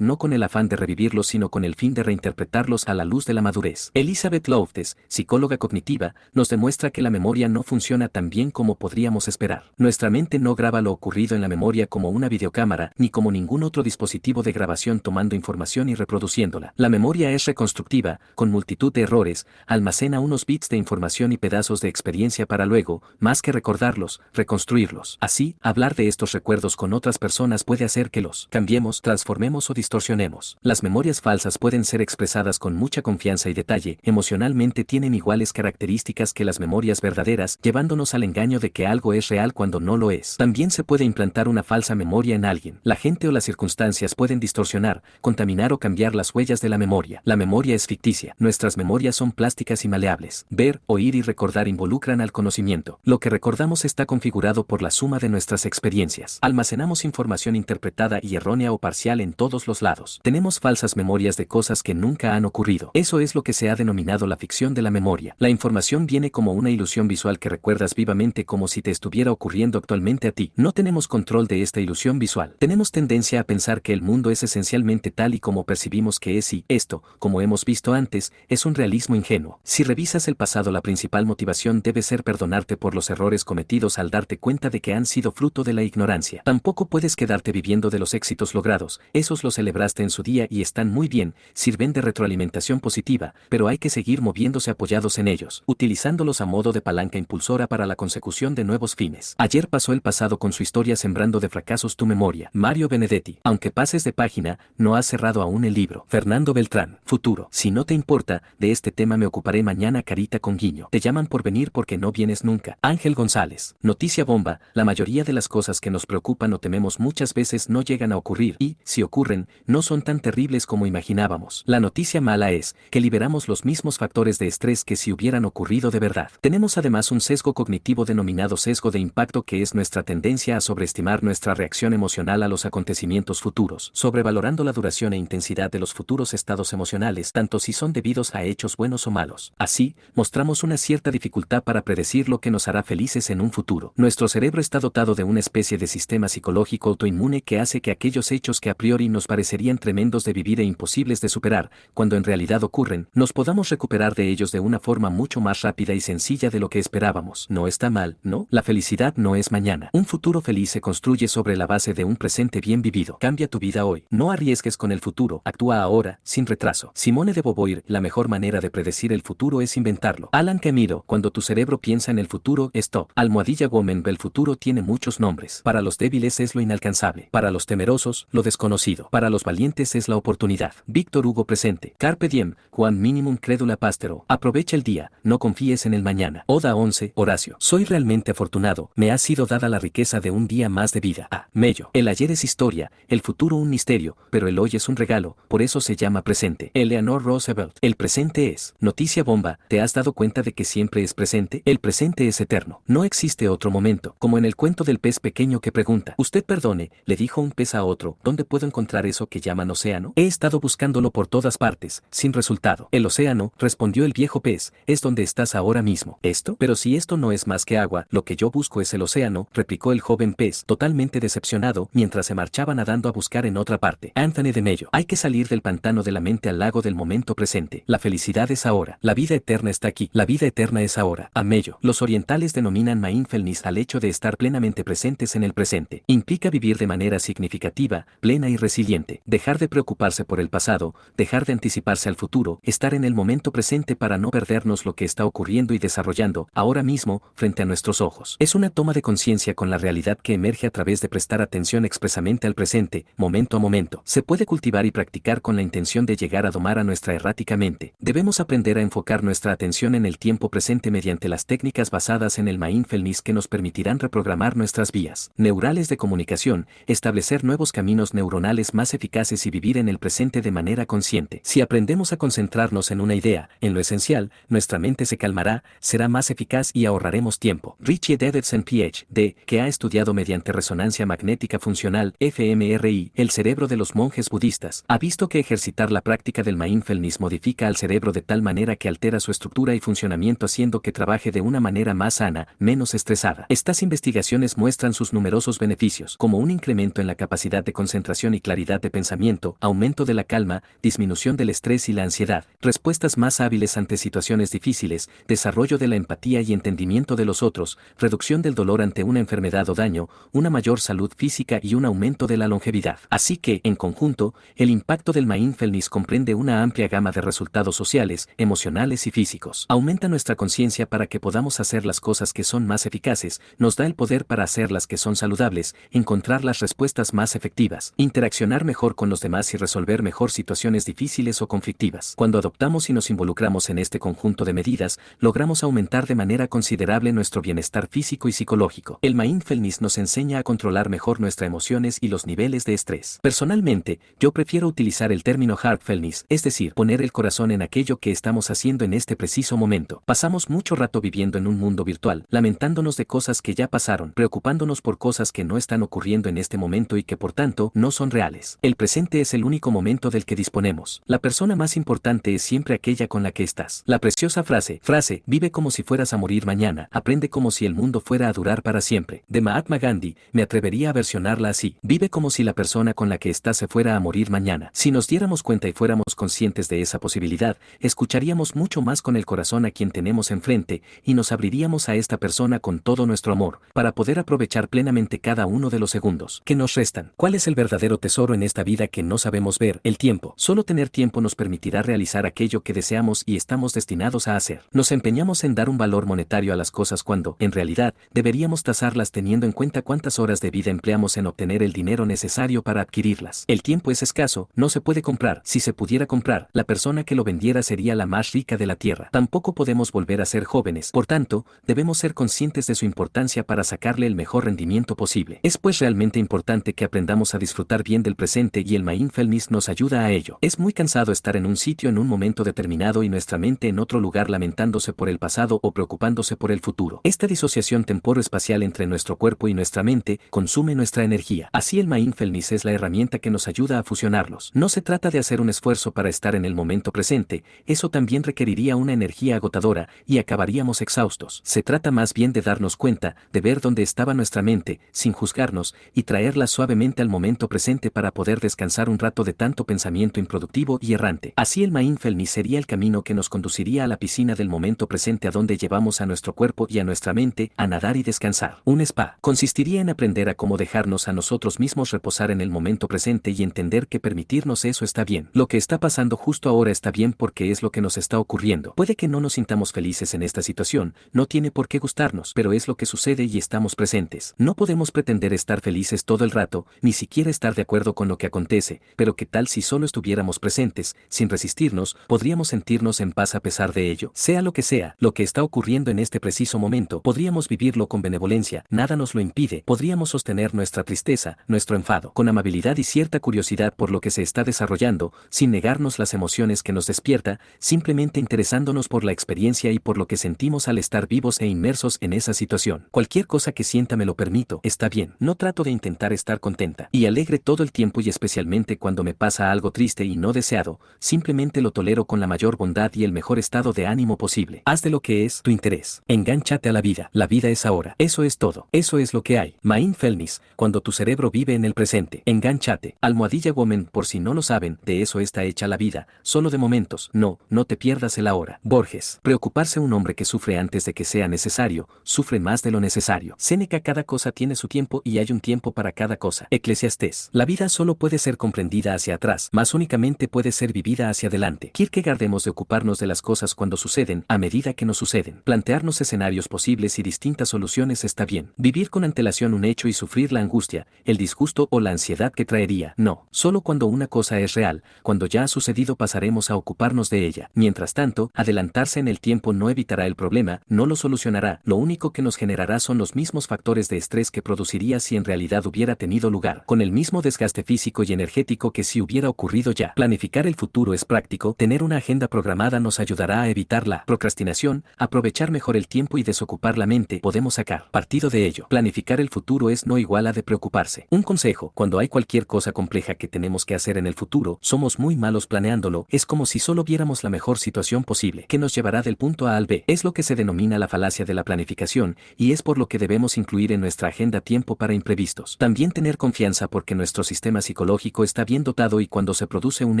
no con el afán de revivirlos sino con el fin de reinterpretarlos a la luz de la madurez. Elizabeth Loftus, psicóloga cognitiva, nos demuestra que la memoria no funciona tan bien como podríamos esperar. Nuestra mente no graba lo ocurrido en la memoria como una videocámara, ni como ningún otro dispositivo de grabación tomando información y reproduciéndola. La memoria es reconstructiva, con multitud de errores, almacena unos bits de información y pedazos de experiencia para luego, más que recordarlos, reconstruirlos. Así, hablar de estos recuerdos con otras personas puede hacer que los cambiemos, transformemos o distorsionemos. Las memorias falsas pueden ser expresadas con mucha confianza y detalle, emocionalmente tienen iguales características que las memorias verdaderas, llevándonos al engaño de que algo es real cuando no lo es. También se puede implantar una falsa memoria en alguien. La gente o las circunstancias pueden distorsionar, contaminar o cambiar las huellas de la memoria. La memoria es ficticia. Nuestras memorias son plásticas plásticas y maleables. Ver, oír y recordar involucran al conocimiento. Lo que recordamos está configurado por la suma de nuestras experiencias. Almacenamos información interpretada y errónea o parcial en todos los lados. Tenemos falsas memorias de cosas que nunca han ocurrido. Eso es lo que se ha denominado la ficción de la memoria. La información viene como una ilusión visual que recuerdas vivamente como si te estuviera ocurriendo actualmente a ti. No tenemos control de esta ilusión visual. Tenemos tendencia a pensar que el mundo es esencialmente tal y como percibimos que es y esto, como hemos visto antes, es un realismo ingenuo. Si revisas el pasado, la principal motivación debe ser perdonarte por los errores cometidos al darte cuenta de que han sido fruto de la ignorancia. Tampoco puedes quedarte viviendo de los éxitos logrados. Esos los celebraste en su día y están muy bien, sirven de retroalimentación positiva, pero hay que seguir moviéndose apoyados en ellos, utilizándolos a modo de palanca impulsora para la consecución de nuevos fines. Ayer pasó el pasado con su historia sembrando de fracasos tu memoria. Mario Benedetti. Aunque pases de página, no has cerrado aún el libro. Fernando Beltrán. Futuro. Si no te importa, de este tema me ocuparé mañana, carita con guiño. Te llaman por venir porque no vienes nunca. Ángel González. Noticia bomba. La mayoría de las cosas que nos preocupan o tememos muchas veces no llegan a ocurrir y, si ocurren, no son tan terribles como imaginábamos. La noticia mala es que liberamos los mismos factores de estrés que si hubieran ocurrido de verdad. Tenemos además un sesgo cognitivo denominado sesgo de impacto, que es nuestra tendencia a sobreestimar nuestra reacción emocional a los acontecimientos futuros, sobrevalorando la duración e intensidad de los futuros estados emocionales, tanto si son debidos a hechos buenos o malos. Así, mostramos una cierta dificultad para predecir lo que nos hará felices en un futuro. Nuestro cerebro está dotado de una especie de sistema psicológico autoinmune que hace que aquellos hechos que a priori nos parecerían tremendos de vivir e imposibles de superar, cuando en realidad ocurren, nos podamos recuperar de ellos de una forma mucho más rápida y sencilla de lo que esperábamos. No está mal, ¿no? La felicidad no es mañana. Un futuro feliz se construye sobre la base de un presente bien vivido. Cambia tu vida hoy. No arriesgues con el futuro. Actúa ahora, sin retraso. Simone de Beauvoir. La mejor manera de predecir el futuro es inventarlo. Alan Camilo. Cuando tu cerebro piensa en el futuro, stop. Almohadilla Woman. El futuro tiene muchos nombres. Para los débiles es lo inalcanzable. Para los temerosos, lo desconocido. Para los valientes es la oportunidad. Víctor Hugo. Presente. Carpe diem. Juan minimum credula pastero. Aprovecha el día, no confíes en el mañana. Oda 11. Horacio. Soy realmente afortunado. Me ha sido dada la riqueza de un día más de vida. A. Mello. El ayer es historia, el futuro un misterio, pero el hoy es un regalo, por eso se llama presente. Eleanor Roosevelt. El presente es. Noticia bomba. ¿Te has dado cuenta de que siempre es presente? El presente es eterno. No existe otro momento. Como en el cuento del pez pequeño que pregunta. Usted perdone, le dijo un pez a otro, ¿dónde puedo encontrar eso que llaman océano? He estado buscándolo por todas partes, sin resultado. El océano, respondió el viejo pez, es donde estás ahora mismo. ¿Esto? Pero si esto no es más que agua, lo que yo busco es el océano, replicó el joven pez, totalmente decepcionado, mientras se marchaba nadando a buscar en otra parte. Anthony de Mello. Hay que salir del pantano de la mente al lago del momento presente. La felicidad es ahora. La vida eterna está aquí. La vida eterna es ahora. A Mello. Los orientales denominan mindfulness al hecho de estar plenamente presentes en el presente. Implica vivir de manera significativa, plena y resiliente. Dejar de preocuparse por el pasado, dejar de anticiparse al futuro, estar en el momento presente para no perdernos lo que está ocurriendo y desarrollando ahora mismo frente a nuestros ojos. Es una toma de conciencia con la realidad que emerge a través de prestar atención expresamente al presente, momento a momento. Se puede cultivar y practicar con la intención de llegar a domar a nuestra errática mente. Debemos aprender a enfocar nuestra atención en el tiempo presente mediante las técnicas basadas en el mindfulness que nos permitirán reprogramar nuestras vías neurales de comunicación, establecer nuevos caminos neuronales más eficaces y vivir en el presente de manera consciente. Si aprendemos a concentrarnos en una idea, en lo esencial, nuestra mente se calmará, será más eficaz y ahorraremos tiempo. Richie Davidson Ph.D., que ha estudiado mediante resonancia magnética funcional, fMRI, el cerebro de los monjes budistas, ha visto que ejercitar la práctica del mindfulness modifica al cerebro de tal manera que altera su estructura y funcionamiento, haciendo que trabaje de una manera más sana, menos estresada. Estas investigaciones muestran sus numerosos beneficios, como un incremento en la capacidad de concentración y claridad de pensamiento, aumento de la calma, disminución del estrés y la ansiedad, respuestas más hábiles ante situaciones difíciles, desarrollo de la empatía y entendimiento de los otros, reducción del dolor ante una enfermedad o daño, una mayor salud física y un aumento de la longevidad. Así que, en conjunto, el impacto del mindfulness comprende una amplia gama de resultados sociales, emocionales y físicos. Aumenta nuestra conciencia para que podamos hacer las cosas que son más eficaces, nos da el poder para hacer las que son saludables, encontrar las respuestas más efectivas, interaccionar mejor con los demás y resolver mejor situaciones difíciles o conflictivas. Cuando adoptamos y nos involucramos en este conjunto de medidas, logramos aumentar de manera considerable nuestro bienestar físico y psicológico. El mindfulness nos enseña a controlar mejor nuestras emociones y los niveles de estrés. Personalmente, yo prefiero utilizar el término heartfulness, es decir, poner el corazón en aquello que estamos haciendo haciendo en este preciso momento. Pasamos mucho rato viviendo en un mundo virtual, lamentándonos de cosas que ya pasaron, preocupándonos por cosas que no están ocurriendo en este momento y que por tanto no son reales. El presente es el único momento del que disponemos. La persona más importante es siempre aquella con la que estás. La preciosa frase, vive como si fueras a morir mañana, aprende como si el mundo fuera a durar para siempre, de Mahatma Gandhi, me atrevería a versionarla así, vive como si la persona con la que estás se fuera a morir mañana. Si nos diéramos cuenta y fuéramos conscientes de esa posibilidad, escucharíamos mucho más con el corazón a quien tenemos enfrente, y nos abriríamos a esta persona con todo nuestro amor, para poder aprovechar plenamente cada uno de los segundos que nos restan. ¿Cuál es el verdadero tesoro en esta vida que no sabemos ver? El tiempo. Solo tener tiempo nos permitirá realizar aquello que deseamos y estamos destinados a hacer. Nos empeñamos en dar un valor monetario a las cosas cuando, en realidad, deberíamos tasarlas teniendo en cuenta cuántas horas de vida empleamos en obtener el dinero necesario para adquirirlas. El tiempo es escaso, no se puede comprar. Si se pudiera comprar, la persona que lo vendiera sería la más rica de la tierra. Tampoco podemos volver a ser jóvenes, por tanto, debemos ser conscientes de su importancia para sacarle el mejor rendimiento posible. Es pues realmente importante que aprendamos a disfrutar bien del presente y el mindfulness nos ayuda a ello. Es muy cansado estar en un sitio en un momento determinado y nuestra mente en otro lugar lamentándose por el pasado o preocupándose por el futuro. Esta disociación temporoespacial entre nuestro cuerpo y nuestra mente consume nuestra energía. Así el mindfulness es la herramienta que nos ayuda a fusionarlos. No se trata de hacer un esfuerzo para estar en el momento presente, eso también requeriría una energía agotadora y acabaríamos exhaustos. Se trata más bien de darnos cuenta, de ver dónde estaba nuestra mente, sin juzgarnos, y traerla suavemente al momento presente para poder descansar un rato de tanto pensamiento improductivo y errante. Así el mindfulness sería el camino que nos conduciría a la piscina del momento presente a donde llevamos a nuestro cuerpo y a nuestra mente a nadar y descansar. Un spa consistiría en aprender a cómo dejarnos a nosotros mismos reposar en el momento presente y entender que permitirnos eso está bien. Lo que está pasando justo ahora está bien porque es lo que nos está ocurriendo. Puede que no nos sintamos felices en esta situación, no tiene por qué gustarnos, pero es lo que sucede y estamos presentes. No podemos pretender estar felices todo el rato, ni siquiera estar de acuerdo con lo que acontece, pero ¿qué tal si solo estuviéramos presentes, sin resistirnos, podríamos sentirnos en paz a pesar de ello? Sea lo que está ocurriendo en este preciso momento, podríamos vivirlo con benevolencia, nada nos lo impide, podríamos sostener nuestra tristeza, nuestro enfado, con amabilidad y cierta curiosidad por lo que se está desarrollando, sin negarnos las emociones que nos despierta, simplemente interesándonos por la experiencia y por lo que sentimos al estar vivos e inmersos en esa situación. Cualquier cosa que sienta me lo permito, está bien, no trato de intentar estar contenta y alegre todo el tiempo y especialmente cuando me pasa algo triste y no deseado, simplemente lo tolero con la mayor bondad y el mejor estado de ánimo posible. Haz de lo que es tu interés. Engánchate a la vida es ahora. Eso es todo. Eso es lo que hay. Mindfulness, cuando tu cerebro vive en el presente. Engánchate. Almohadilla Woman, por si no lo saben, de eso está hecha la vida, solo de momentos. No te pierdas el ahora. Borges. Preocuparse un hombre que sufre antes de que sea necesario, sufre más de lo necesario. Séneca. Cada cosa tiene su tiempo y hay un tiempo para cada cosa. Eclesiastés. La vida solo puede ser comprendida hacia atrás, mas únicamente puede ser vivida hacia adelante. Kierkegaard. Debemos de ocuparnos de las cosas cuando suceden, a medida que nos suceden. Plantearnos escenarios posibles y distintas soluciones está bien. Vivir con antelación un hecho y sufrir la angustia, el disgusto o la ansiedad que traería. No, solo cuando una cosa es real, cuando ya ha sucedido pasaremos a ocuparnos de ella. Mientras tanto, adelantarse en el tiempo no evitará el problema, no lo solucionará, lo único que nos generará son los mismos factores de estrés que produciría si en realidad hubiera tenido lugar, con el mismo desgaste físico y energético que si hubiera ocurrido ya. Planificar el futuro es práctico, tener una agenda programada nos ayudará a evitar la procrastinación, aprovechar mejor el tiempo y desocupar la mente, podemos sacar partido de ello. Planificar el futuro es no igual a de preocuparse. Un consejo, cuando hay cualquier cosa compleja que tenemos que hacer en el futuro, somos muy malos planeándolo, es como si solo viéramos la mejor situación posible, que nos llevará del punto A al B. Es lo que se denomina la falacia de la planificación, y es por lo que debemos incluir en nuestra agenda tiempo para imprevistos. También tener confianza porque nuestro sistema psicológico está bien dotado y cuando se produce un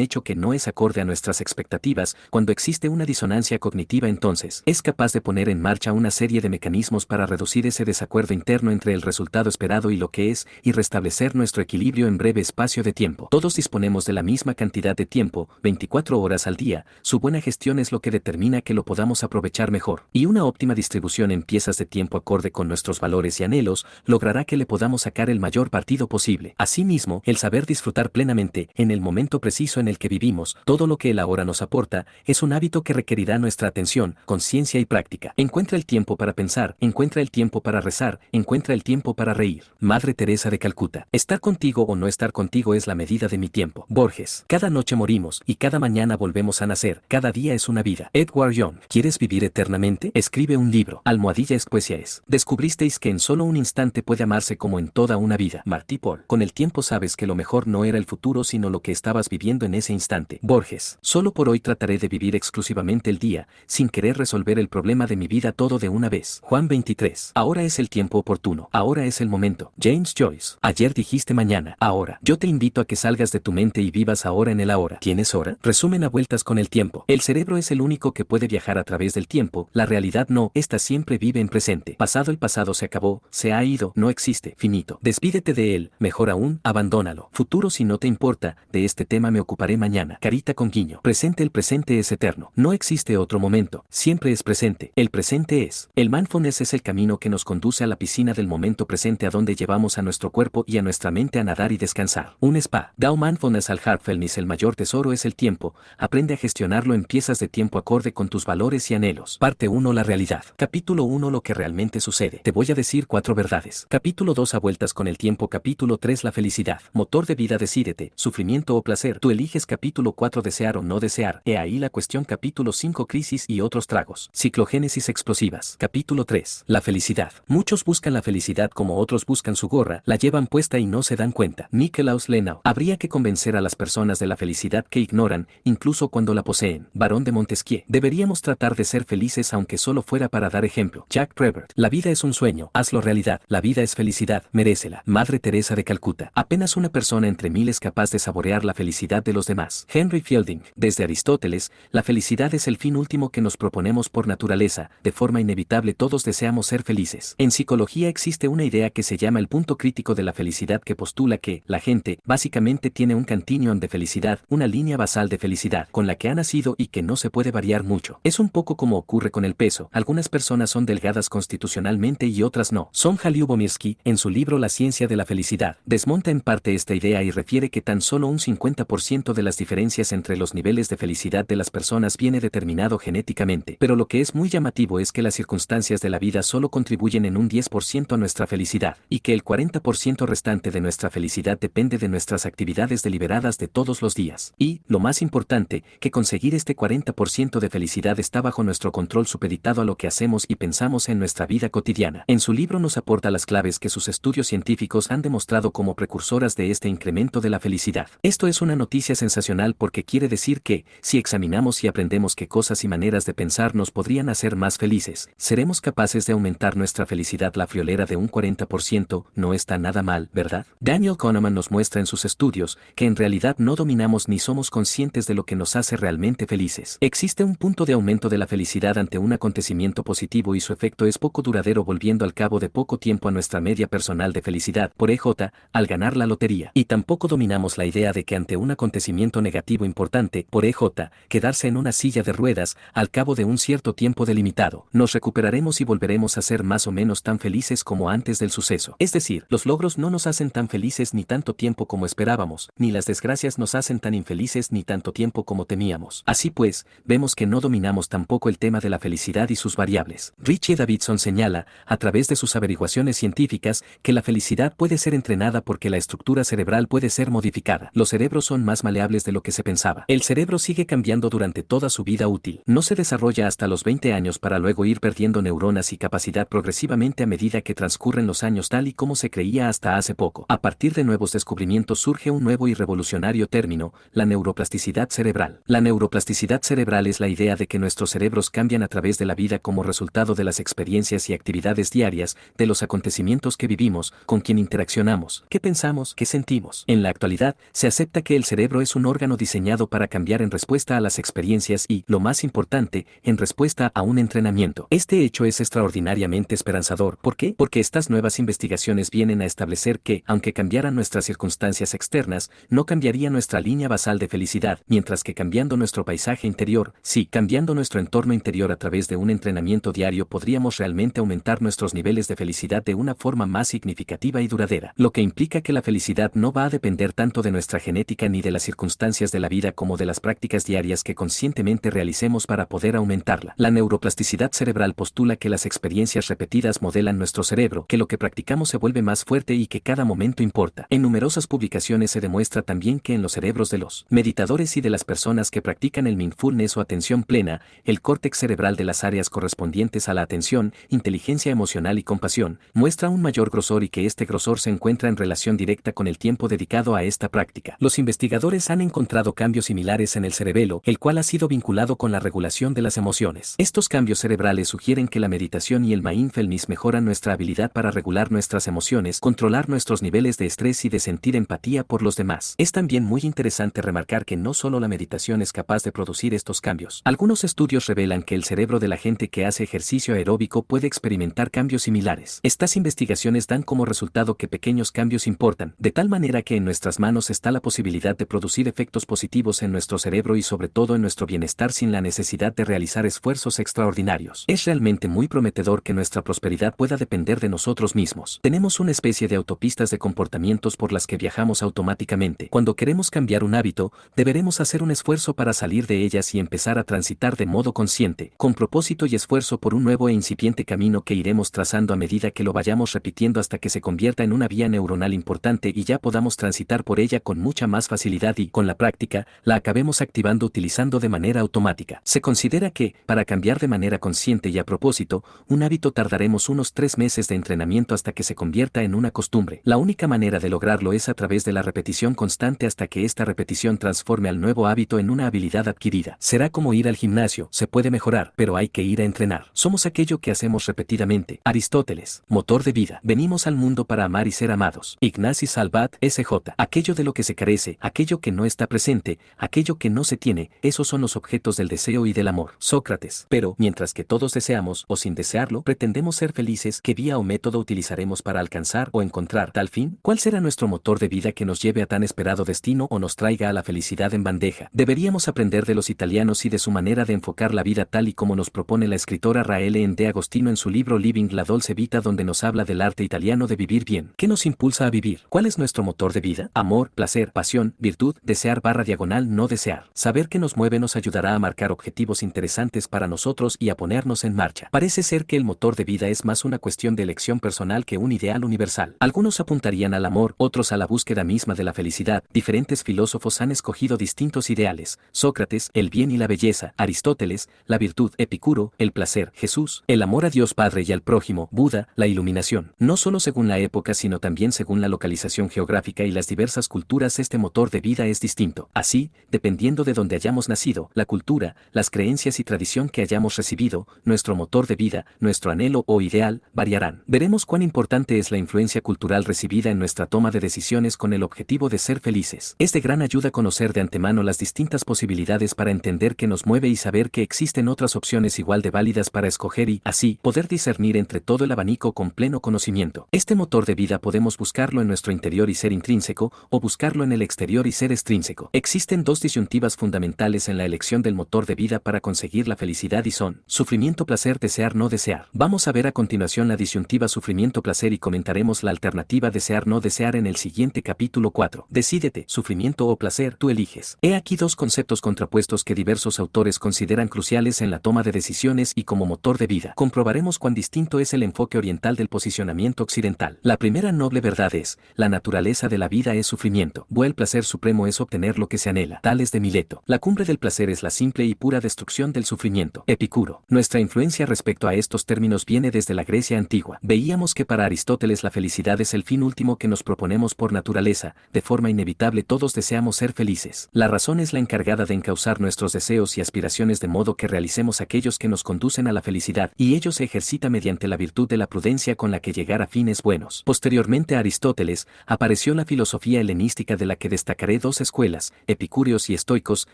hecho que no es acorde a nuestras expectativas, cuando existe una disonancia cognitiva entonces, es capaz de poner en marcha una serie de mecanismos para reducir ese desacuerdo interno entre el resultado esperado y lo que es, y restablecer nuestro equilibrio en breve espacio de tiempo. Todos disponemos de la misma cantidad de tiempo, 24 horas al día, su buena gestión es lo que determina que lo podamos aprovechar mejor, y una óptima distribución en piezas de tiempo acorde con nuestros valores y anhelos, logrará que le podamos sacar el mayor partido posible. Asimismo, el saber disfrutar plenamente, en el momento preciso en el que vivimos, todo lo que el ahora nos aporta, es un hábito que requerirá nuestra atención, conciencia y práctica. Encuentra el tiempo para pensar, encuentra el tiempo para rezar, encuentra el tiempo para reír. Madre Teresa de Calcuta. Estar contigo o no estar contigo es la medida de mi tiempo. Borges. Cada noche morimos y cada mañana volvemos a nacer. Cada día día es una vida. Edward Young. ¿Quieres vivir eternamente? Escribe un libro. Almohadilla es poesía es. Descubristeis que en solo un instante puede amarse como en toda una vida. Martí Paul. Con el tiempo sabes que lo mejor no era el futuro sino lo que estabas viviendo en ese instante. Borges. Solo por hoy trataré de vivir exclusivamente el día, sin querer resolver el problema de mi vida todo de una vez. Juan 23. Ahora es el tiempo oportuno. Ahora es el momento. James Joyce. Ayer dijiste mañana. Ahora. Yo te invito a que salgas de tu mente y vivas ahora en el ahora. ¿Tienes hora? Resumen a vueltas con el tiempo. El cerebro es el único que puede viajar a través del tiempo, la realidad no, esta siempre vive en presente. Pasado, el pasado se acabó, se ha ido, no existe, finito. Despídete de él, mejor aún, abandónalo. Futuro, si no te importa, de este tema me ocuparé mañana. Carita con guiño. Presente, el presente es eterno. No existe otro momento, siempre es presente. El presente es. El mindfulness es el camino que nos conduce a la piscina del momento presente a donde llevamos a nuestro cuerpo y a nuestra mente a nadar y descansar. Un spa. Dao Mindfulness al Heartfulness. El mayor tesoro es el tiempo. Aprende a gestionarlo en piezas de tiempo acorde con tus valores y anhelos. Parte 1. La realidad. Capítulo 1. Lo que realmente sucede. Te voy a decir 4 verdades. Capítulo 2. A vueltas con el tiempo. Capítulo 3. La felicidad. Motor de vida. Decídete. Sufrimiento o placer. Tú eliges. Capítulo 4. Desear o no desear. He ahí la cuestión. Capítulo 5. Crisis y otros tragos. Ciclogénesis explosivas. Capítulo 3. La felicidad. Muchos buscan la felicidad como otros buscan su gorra, la llevan puesta y no se dan cuenta. Nikolaus Lenau. Habría que convencer a las personas de la felicidad que ignoran, incluso cuando la poseen. Barón de Montesquieu. Deberíamos tratar de ser felices aunque solo fuera para dar ejemplo. Jack Prevert. La vida es un sueño, hazlo realidad. La vida es felicidad, merécela. Madre Teresa de Calcuta. Apenas una persona entre mil es capaz de saborear la felicidad de los demás. Henry Fielding. Desde Aristóteles, la felicidad es el fin último que nos proponemos por naturaleza. De forma inevitable todos deseamos ser felices. En psicología existe una idea que se llama el punto crítico de la felicidad, que postula que la gente básicamente tiene un continuum de felicidad, una línea basal de felicidad con la que ha nacido y que no se puede variar mucho. Es un poco como ocurre con el peso. Algunas personas son delgadas constitucionalmente y otras no. Sonja Lyubomirsky, en su libro La ciencia de la felicidad, desmonta en parte esta idea y refiere que tan solo un 50% de las diferencias entre los niveles de felicidad de las personas viene determinado genéticamente. Pero lo que es muy llamativo es que las circunstancias de la vida solo contribuyen en un 10% a nuestra felicidad, y que el 40% restante de nuestra felicidad depende de nuestras actividades deliberadas de todos los días. Y, lo más importante, que conseguir este 40% de felicidad está bajo nuestro control supeditado a lo que hacemos y pensamos en nuestra vida cotidiana. En su libro nos aporta las claves que sus estudios científicos han demostrado como precursoras de este incremento de la felicidad. Esto es una noticia sensacional porque quiere decir que, si examinamos y aprendemos qué cosas y maneras de pensar nos podrían hacer más felices, seremos capaces de aumentar nuestra felicidad. La friolera de un 40% no está nada mal, ¿verdad? Daniel Kahneman nos muestra en sus estudios que en realidad no dominamos ni somos conscientes de lo que nos hace realmente felices. Existe un punto de aumento de la felicidad ante un acontecimiento positivo y su efecto es poco duradero, volviendo al cabo de poco tiempo a nuestra media personal de felicidad por EJ al ganar la lotería. Y tampoco dominamos la idea de que ante un acontecimiento negativo importante por EJ, quedarse en una silla de ruedas al cabo de un cierto tiempo delimitado, nos recuperaremos y volveremos a ser más o menos tan felices como antes del suceso. Es decir, los logros no nos hacen tan felices ni tanto tiempo como esperábamos, ni las desgracias nos hacen tan infelices ni tanto tiempo como temíamos. Así pues, vemos que no dominamos tampoco el tema de la felicidad y sus variables. Richie Davidson señala, a través de sus averiguaciones científicas, que la felicidad puede ser entrenada porque la estructura cerebral puede ser modificada. Los cerebros son más maleables de lo que se pensaba. El cerebro sigue cambiando durante toda su vida útil. No se desarrolla hasta los 20 años para luego ir perdiendo neuronas y capacidad progresivamente a medida que transcurren los años, tal y como se creía hasta hace poco. A partir de nuevos descubrimientos surge un nuevo y revolucionario término, la neuroplasticidad cerebral. La neuroplasticidad cerebral es la idea de que nuestros cerebros cambian a través de la vida como resultado de las experiencias y actividades diarias, de los acontecimientos que vivimos, con quien interaccionamos, qué pensamos, qué sentimos. En la actualidad, se acepta que el cerebro es un órgano diseñado para cambiar en respuesta a las experiencias y, lo más importante, en respuesta a un entrenamiento. Este hecho es extraordinariamente esperanzador. ¿Por qué? Porque estas nuevas investigaciones vienen a establecer que, aunque cambiaran nuestras circunstancias externas, no cambiaría nuestra línea basal de felicidad, mientras que cambiando nuestro paisaje interior, sí, cambiando nuestro entorno interior a través de un entrenamiento diario podríamos realmente aumentar nuestros niveles de felicidad de una forma más significativa y duradera. Lo que implica que la felicidad no va a depender tanto de nuestra genética ni de las circunstancias de la vida como de las prácticas diarias que conscientemente realicemos para poder aumentarla. La neuroplasticidad cerebral postula que las experiencias repetidas modelan nuestro cerebro, que lo que practicamos se vuelve más fuerte y que cada momento importa. En numerosas publicaciones se demuestra también que en los cerebros de los meditadores y de las personas que practican el mindfulness mindfulness o atención plena, el córtex cerebral de las áreas correspondientes a la atención, inteligencia emocional y compasión, muestra un mayor grosor y que este grosor se encuentra en relación directa con el tiempo dedicado a esta práctica. Los investigadores han encontrado cambios similares en el cerebelo, el cual ha sido vinculado con la regulación de las emociones. Estos cambios cerebrales sugieren que la meditación y el mindfulness mejoran nuestra habilidad para regular nuestras emociones, controlar nuestros niveles de estrés y de sentir empatía por los demás. Es también muy interesante remarcar que no solo la meditación es capaz de producir estos cambios. Algunos estudios revelan que el cerebro de la gente que hace ejercicio aeróbico puede experimentar cambios similares. Estas investigaciones dan como resultado que pequeños cambios importan, de tal manera que en nuestras manos está la posibilidad de producir efectos positivos en nuestro cerebro y sobre todo en nuestro bienestar sin la necesidad de realizar esfuerzos extraordinarios. Es realmente muy prometedor que nuestra prosperidad pueda depender de nosotros mismos. Tenemos una especie de autopistas de comportamientos por las que viajamos automáticamente. Cuando queremos cambiar un hábito, deberemos hacer un esfuerzo para salir de ellas y empezar a transitar de modo consciente, con propósito y esfuerzo por un nuevo e incipiente camino que iremos trazando a medida que lo vayamos repitiendo hasta que se convierta en una vía neuronal importante y ya podamos transitar por ella con mucha más facilidad y, con la práctica, la acabemos activando utilizando de manera automática. Se considera que, para cambiar de manera consciente y a propósito, un hábito tardaremos unos 3 meses de entrenamiento hasta que se convierta en una costumbre. La única manera de lograrlo es a través de la repetición constante hasta que esta repetición transforme al nuevo hábito en una habilidad adquirida. Será como ir al gimnasio, se puede mejorar, pero hay que ir a entrenar. Somos aquello que hacemos repetidamente. Aristóteles, motor de vida. Venimos al mundo para amar y ser amados. Ignasi Salvat, S.J. Aquello de lo que se carece, aquello que no está presente, aquello que no se tiene, esos son los objetos del deseo y del amor. Sócrates. Pero, mientras que todos deseamos, o sin desearlo, pretendemos ser felices, ¿qué vía o método utilizaremos para alcanzar o encontrar tal fin? ¿Cuál será nuestro motor de vida que nos lleve a tan esperado destino o nos traiga a la felicidad en bandeja? Deberíamos aprender de los italianos y de su manera de enfocar la vida tal y como nos propone la escritora Raele N. de Agostino en su libro Living la Dolce Vita, donde nos habla del arte italiano de vivir bien. ¿Qué nos impulsa a vivir? ¿Cuál es nuestro motor de vida? Amor, placer, pasión, virtud, desear / no desear. Saber qué nos mueve nos ayudará a marcar objetivos interesantes para nosotros y a ponernos en marcha. Parece ser que el motor de vida es más una cuestión de elección personal que un ideal universal. Algunos apuntarían al amor, otros a la búsqueda misma de la felicidad. Diferentes filósofos han escogido distintos ideales: Sócrates, el bien y la belleza; Aristóteles, la virtud; Epicuro, el placer; Jesús, el amor a Dios Padre y al prójimo; Buda, la iluminación. No solo según la época sino también según la localización geográfica y las diversas culturas este motor de vida es distinto. Así, dependiendo de donde hayamos nacido, la cultura, las creencias y tradición que hayamos recibido, nuestro motor de vida, nuestro anhelo o ideal, variarán. Veremos cuán importante es la influencia cultural recibida en nuestra toma de decisiones con el objetivo de ser felices. Es de gran ayuda conocer de antemano las distintas posibilidades para entender qué nos mueve y saber que existen otras opciones igual de válidas para escoger y, así, poder discernir entre todo el abanico con pleno conocimiento. Este motor de vida podemos buscarlo en nuestro interior y ser intrínseco, o buscarlo en el exterior y ser extrínseco. Existen dos disyuntivas fundamentales en la elección del motor de vida para conseguir la felicidad y son: sufrimiento, placer, desear, no desear. Vamos a ver a continuación la disyuntiva sufrimiento, placer y comentaremos la alternativa desear, no desear en el siguiente capítulo 4. Decídete, sufrimiento o placer, tú eliges. He aquí dos conceptos contrapuestos que diversos autores consideran cruciales en la toma de decisiones y como motor de vida. Comprobaremos cuán distinto es el enfoque oriental del posicionamiento occidental. La primera noble verdad es: la naturaleza de la vida es sufrimiento. El placer supremo es obtener lo que se anhela. Tales de Mileto. La cumbre del placer es la simple y pura destrucción del sufrimiento. Epicuro. Nuestra influencia respecto a estos términos viene desde la Grecia antigua. Veíamos que para Aristóteles la felicidad es el fin último que nos proponemos por naturaleza. De forma inevitable todos deseamos ser felices. La razón es la encargada de encauzar nuestros deseos y aspiraciones de modo que realicemos aquellos que nos conducen a la felicidad, y ello se ejercita mediante la virtud de la prudencia con la que llegar a fines buenos. Posteriormente a Aristóteles, apareció la filosofía helenística de la que destacaré dos escuelas, epicúreos y estoicos,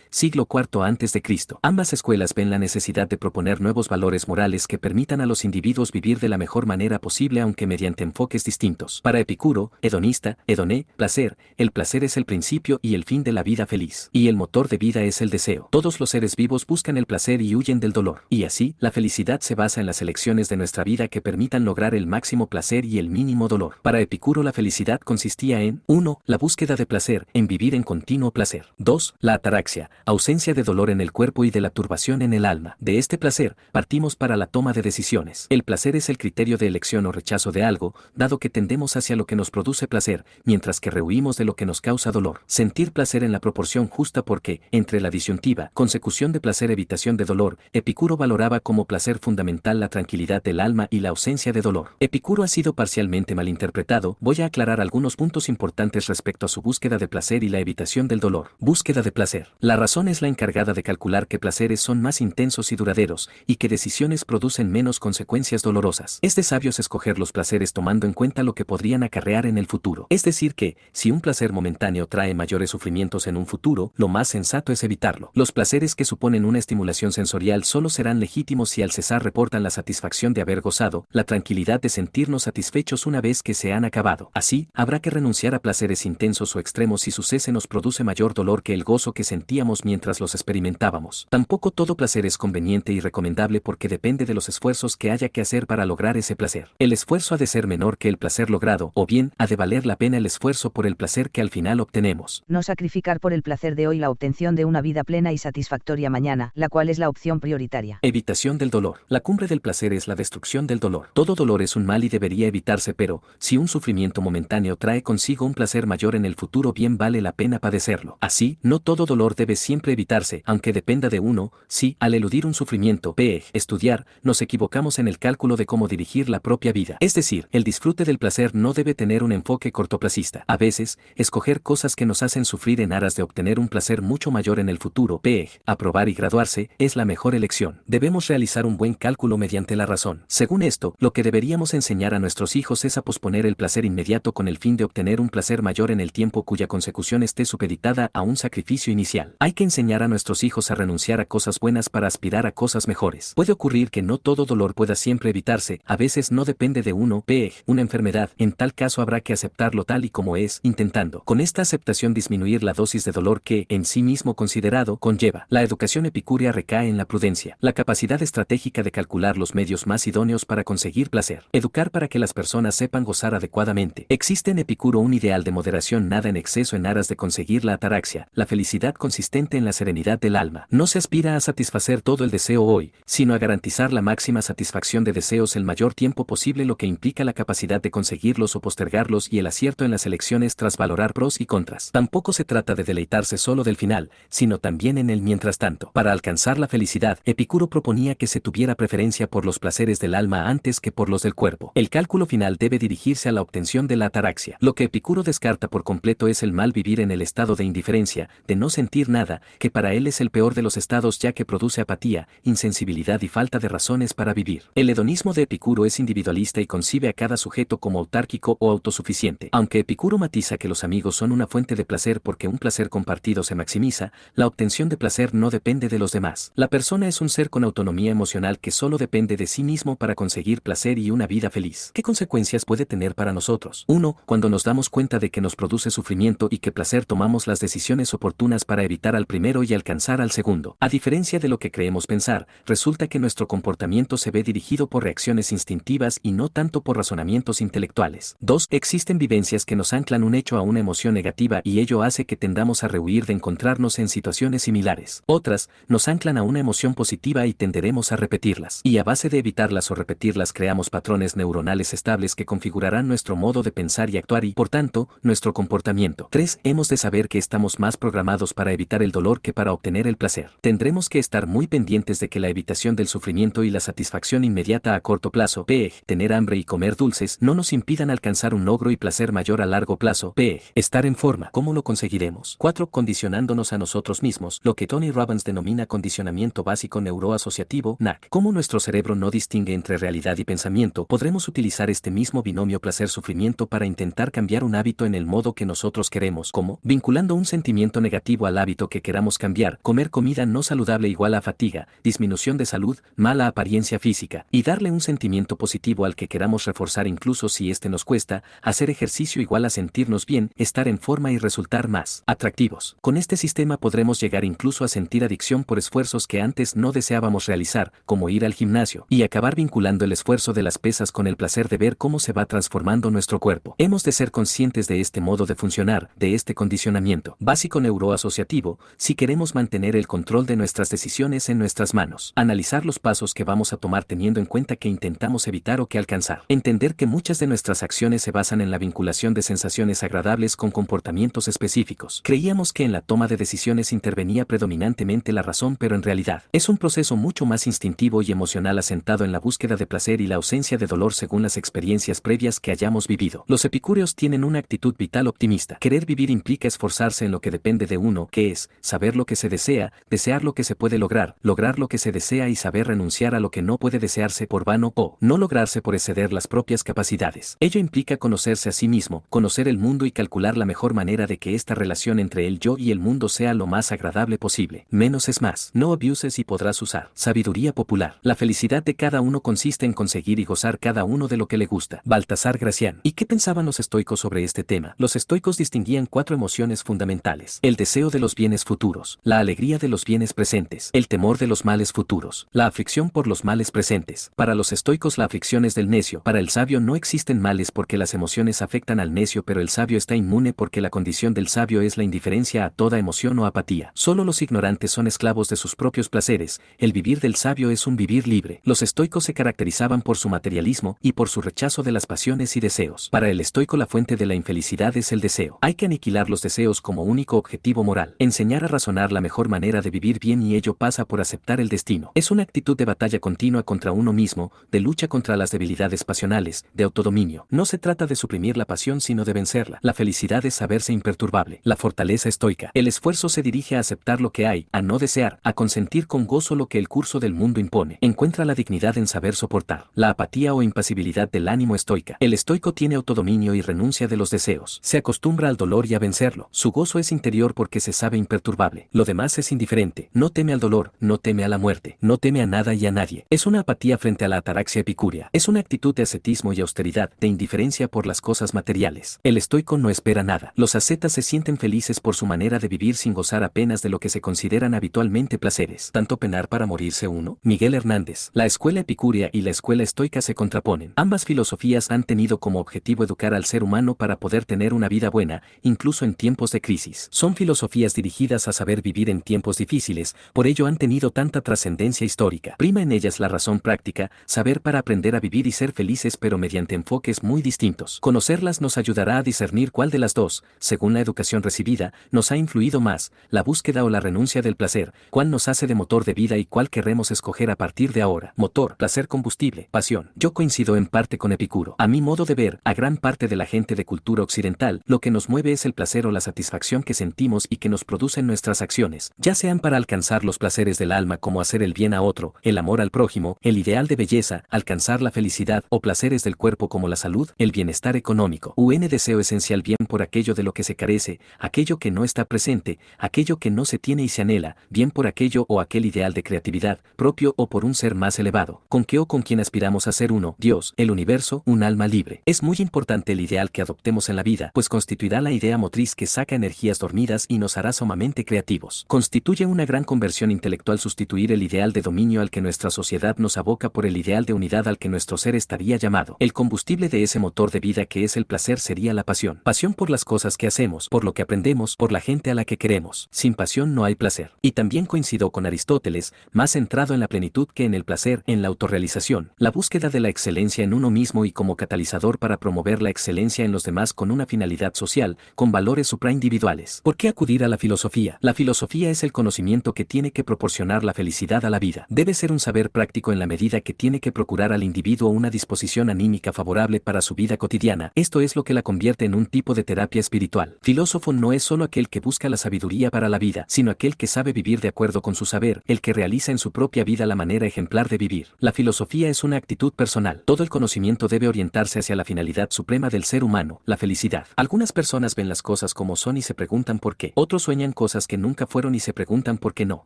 siglo IV a.C. Ambas escuelas ven la necesidad de proponer nuevos valores morales que permitan a los individuos vivir de la mejor manera posible aunque mediante enfoques distintos. Para Epicuro, hedonista, hedoné, placer, el placer es el principio y el fin de la vida feliz, y el motor de vida es el deseo. Todos los seres vivos buscan el placer y huyen del dolor, y así, la felicidad se basa en las elecciones de nuestra vida que permitan lograr el máximo placer y el mínimo dolor. Para Epicuro la felicidad consistía en: 1. La búsqueda de placer, en vivir en continuo placer. 2. La ataraxia, ausencia de dolor en el cuerpo y de la turbación en el alma. De este placer, partimos para la toma de decisiones. El placer es el criterio de elección o rechazo de algo, dado que tendemos hacia lo que nos produce placer, mientras que rehuimos de lo que nos causa dolor. Sentir placer en la proporción justa porque, entre la disyuntiva instintiva, consecución de placer, evitación de dolor. Epicuro valoraba como placer fundamental la tranquilidad del alma y la ausencia de dolor. Epicuro ha sido parcialmente malinterpretado. Voy a aclarar algunos puntos importantes respecto a su búsqueda de placer y la evitación del dolor. Búsqueda de placer. La razón es la encargada de calcular qué placeres son más intensos y duraderos, y qué decisiones producen menos consecuencias dolorosas. Es de sabios escoger los placeres tomando en cuenta lo que podrían acarrear en el futuro. Es decir que, si un placer momentáneo trae mayores sufrimientos en un futuro, lo más sensato es evitarlo. Los placeres que suponen una estimulación sensorial solo serán legítimos si al cesar reportan la satisfacción de haber gozado, la tranquilidad de sentirnos satisfechos una vez que se han acabado. Así, habrá que renunciar a placeres intensos o extremos si su cese nos produce mayor dolor que el gozo que sentíamos mientras los experimentábamos. Tampoco todo placer es conveniente y recomendable porque depende de los esfuerzos que haya que hacer para lograr ese placer. El esfuerzo ha de ser menor que el placer logrado, o bien, ha de valer la pena el esfuerzo por el placer que al final obtenemos. No sacrificar por el placer de hoy la obtención de una vida plena y satisfactoria mañana, la cual es la opción prioritaria. Evitación del dolor. La cumbre del placer es la destrucción del dolor. Todo dolor es un mal y debería evitarse, pero, si un sufrimiento momentáneo trae consigo un placer mayor en el futuro, bien vale la pena padecerlo. Así, no todo dolor debe siempre evitarse, aunque dependa de uno. Si, al eludir un sufrimiento, estudiar, nos equivocamos en el cálculo de cómo dirigir la propia vida. Es decir, el disfrute del placer no debe tener un enfoque cortoplacista. A veces, escoger cosas que nos hacen sufrir en aras de obtener un placer mucho mayor en el futuro, aprobar y graduarse, es la mejor elección. Debemos realizar un buen cálculo mediante la razón. Según esto, lo que deberíamos enseñar a nuestros hijos es a posponer el placer inmediato con el fin de obtener un placer mayor en el tiempo cuya consecución esté supeditada a un sacrificio inicial. Hay que enseñar a nuestros hijos a renunciar a cosas buenas para aspirar a cosas mejores. Puede ocurrir que no todo dolor pueda siempre evitarse, a veces no depende de uno, una enfermedad. En tal caso habrá que aceptarlo tal y como es, intentando con esta aceptación disminuir la dosis de dolor que, en sí mismo considerado, conlleva. La educación epicúrea recae en la prudencia, la capacidad estratégica de calcular los medios más idóneos para conseguir placer. Educar para que las personas sepan gozar adecuadamente. Existe en Epicuro un ideal de moderación, nada en exceso en aras de conseguir la ataraxia, la felicidad consistente en la serenidad del alma. No se aspira a satisfacer todo el deseo hoy, sino a garantizar la máxima satisfacción de deseos el mayor tiempo posible, lo que implica la capacidad de conseguirlos o postergarlos y el acierto en las elecciones tras valorar pros y contras. Tampoco se trata de deleitarse solo del final, sino también en el mientras tanto. Para alcanzar la felicidad, Epicuro proponía que se tuviera preferencia por los placeres del alma antes que por los del cuerpo. El cálculo final debe dirigirse a la obtención de la ataraxia. Lo que Epicuro descarta por completo es el mal vivir en el estado de indiferencia, de no sentir nada, que para él es el peor de los estados ya que produce apatía, insensibilidad y falta de razones para vivir. El hedonismo de Epicuro es individualista y concibe a cada sujeto como autárquico o autosuficiente. Aunque Epicuro matiza que los amigos son una fuente de placer porque un placer compartido se maximiza, la obtención de placer no depende de los demás. La persona es un ser con autonomía emocional que solo depende de sí mismo para conseguir placer y una vida feliz. ¿Qué consecuencias puede tener para nosotros? 1. Cuando nos damos cuenta de que nos produce sufrimiento y que placer, tomamos las decisiones oportunas para evitar al primero y alcanzar al segundo. A diferencia de lo que creemos pensar, resulta que nuestro comportamiento se ve dirigido por reacciones instintivas y no tanto por razonamientos intelectuales. 2. Existen vivencias que nos anclan un hecho a una emoción negativa y ello hace que tendamos a rehuir de encontrarnos en situaciones similares. Otras, nos anclan a una emoción positiva y tenderemos a repetirlas. Y a base de evitarlas o repetirlas creamos patrones neuronales estables que configurarán nuestro modo de pensar y actuar y, por tanto, nuestro comportamiento. 3. Hemos de saber que estamos más programados para evitar el dolor que para obtener el placer. Tendremos que estar muy pendientes de que la evitación del sufrimiento y la satisfacción inmediata a corto plazo, tener hambre y comer dulces, no nos impidan alcanzar un logro y placer mayor a largo plazo, estar en forma. ¿Cómo lo conseguiremos? 4. Condicionándonos a nosotros mismos, lo que Tony Robbins denomina condicionamiento básico neuroasociativo, NAC. Como nuestro cerebro no distingue entre realidad y pensamiento, podremos utilizar este mismo binomio placer-sufrimiento para intentar cambiar un hábito en el modo que nosotros queremos, como vinculando un sentimiento negativo al hábito que queramos cambiar, comer comida no saludable igual a fatiga, disminución de salud, mala apariencia física, y darle un sentimiento positivo al que queramos reforzar incluso si este nos cuesta, hacer ejercicio igual a sentirnos bien, estar en forma y resultar más atractivos. Con este sistema podremos llegar incluso a sentir adicción por esfuerzos que antes no deseábamos realizar, como ir al gimnasio, y acabar vinculando el esfuerzo de las pesas con el placer de ver cómo se va transformando nuestro cuerpo. Hemos de ser conscientes de este modo de funcionar, de este condicionamiento básico neuroasociativo, si queremos mantener el control de nuestras decisiones en nuestras manos. Analizar los pasos que vamos a tomar teniendo en cuenta que intentamos evitar o que alcanzar. Entender que muchas de nuestras acciones se basan en la vinculación de sensaciones agradables con comportamientos específicos. Creíamos que en la toma de decisiones intervenía sería predominantemente la razón, pero en realidad es un proceso mucho más instintivo y emocional asentado en la búsqueda de placer y la ausencia de dolor según las experiencias previas que hayamos vivido. Los epicúreos tienen una actitud vital optimista. Querer vivir implica esforzarse en lo que depende de uno, que es saber lo que se desea, desear lo que se puede lograr lo que se desea y saber renunciar a lo que no puede desearse por vano o no lograrse por exceder las propias capacidades. Ello implica conocerse a sí mismo, conocer el mundo y calcular la mejor manera de que esta relación entre el yo y el mundo sea lo más agradable posible. Menos es más. No abuses y podrás usar. Sabiduría popular. La felicidad de cada uno consiste en conseguir y gozar cada uno de lo que le gusta. Baltasar Gracián. ¿Y qué pensaban los estoicos sobre este tema? Los estoicos distinguían 4 emociones fundamentales: el deseo de los bienes futuros, la alegría de los bienes presentes, el temor de los males futuros, la aflicción por los males presentes. Para los estoicos la aflicción es del necio. Para el sabio no existen males porque las emociones afectan al necio, pero el sabio está inmune porque la condición del sabio es la indiferencia a toda emoción o apatía. Solo los ignorantes son esclavos de sus propios placeres. El vivir del sabio es un vivir libre. Los estoicos se caracterizaban por su materialismo y por su rechazo de las pasiones y deseos. Para el estoico la fuente de la infelicidad es el deseo. Hay que aniquilar los deseos como único objetivo moral. Enseñar a razonar la mejor manera de vivir bien, y ello pasa por aceptar el destino. Es una actitud de batalla continua contra uno mismo, de lucha contra las debilidades pasionales, de autodominio. No se trata de suprimir la pasión sino de vencerla. La felicidad es saberse imperturbable. La fortaleza estoica. El esfuerzo se dirige a aceptar lo que hay, a no desear, a consentir con gozo lo que el curso del mundo impone. Encuentra la dignidad en saber soportar. La apatía o impasibilidad del ánimo estoica. El estoico tiene autodominio y renuncia de los deseos. Se acostumbra al dolor y a vencerlo. Su gozo es interior porque se sabe imperturbable. Lo demás es indiferente. No teme al dolor, no teme a la muerte, no teme a nada y a nadie. Es una apatía frente a la ataraxia epicúrea. Es una actitud de ascetismo y austeridad, de indiferencia por las cosas materiales. El estoico no espera nada. Los ascetas se sienten felices por su manera de vivir sin gozar apenas de lo que se consideran habitualmente placeres. ¿Tanto penar para morirse uno? Miguel Hernández. La escuela epicúrea y la escuela estoica se contraponen. Ambas filosofías han tenido como objetivo educar al ser humano para poder tener una vida buena, incluso en tiempos de crisis. Son filosofías dirigidas a saber vivir en tiempos difíciles, por ello han tenido tanta trascendencia histórica. Prima en ellas la razón práctica, saber para aprender a vivir y ser felices, pero mediante enfoques muy distintos. Conocerlas nos ayudará a discernir cuál de las dos, según la educación recibida, nos ha influido más, la búsqueda o la renuncia del placer, cuál nos hace de motor de vida y cuál querremos escoger a partir de ahora. Motor, placer, combustible, pasión. Yo coincido en parte con Epicuro. A mi modo de ver, a gran parte de la gente de cultura occidental, lo que nos mueve es el placer o la satisfacción que sentimos y que nos producen nuestras acciones, ya sean para alcanzar los placeres del alma como hacer el bien a otro, el amor al prójimo, el ideal de belleza, alcanzar la felicidad, o placeres del cuerpo como la salud, el bienestar económico. Deseo esencial bien por aquello de lo que se carece, aquello que no está presente, aquello que no se tiene y se anhela, bien por aquello o aquel ideal de creatividad, propio o por un ser más elevado, con que o con quien aspiramos a ser uno, Dios, el universo, un alma libre. Es muy importante el ideal que adoptemos en la vida, pues constituirá la idea motriz que saca energías dormidas y nos hará sumamente creativos. Constituye una gran conversión intelectual sustituir el ideal de dominio al que nuestra sociedad nos aboca por el ideal de unidad al que nuestro ser estaría llamado. El combustible de ese motor de vida que es el placer sería la pasión. Pasión por las cosas que hacemos, por lo que aprendemos, por la gente a la que queremos. Sin pasión no hay placer. Y también coincido con Aristóteles, más centrado en la plenitud que en el placer, en la autorrealización, la búsqueda de la excelencia en uno mismo y como catalizador para promover la excelencia en los demás con una finalidad social, con valores supraindividuales. ¿Por qué acudir a la filosofía? La filosofía es el conocimiento que tiene que proporcionar la felicidad a la vida. Debe ser un saber práctico en la medida que tiene que procurar al individuo una disposición anímica favorable para su vida cotidiana. Esto es lo que la convierte en un tipo de terapia espiritual. Filósofo no es solo aquel que busca la sabiduría para la vida, sino aquel que sabe vivir de acuerdo con su saber, el que realiza en su propia vida la manera ejemplar de vivir. La filosofía es una actitud personal. Todo el conocimiento debe orientarse hacia la finalidad suprema del ser humano, la felicidad. Algunas personas ven las cosas como son y se preguntan por qué. Otros sueñan cosas que nunca fueron y se preguntan por qué no.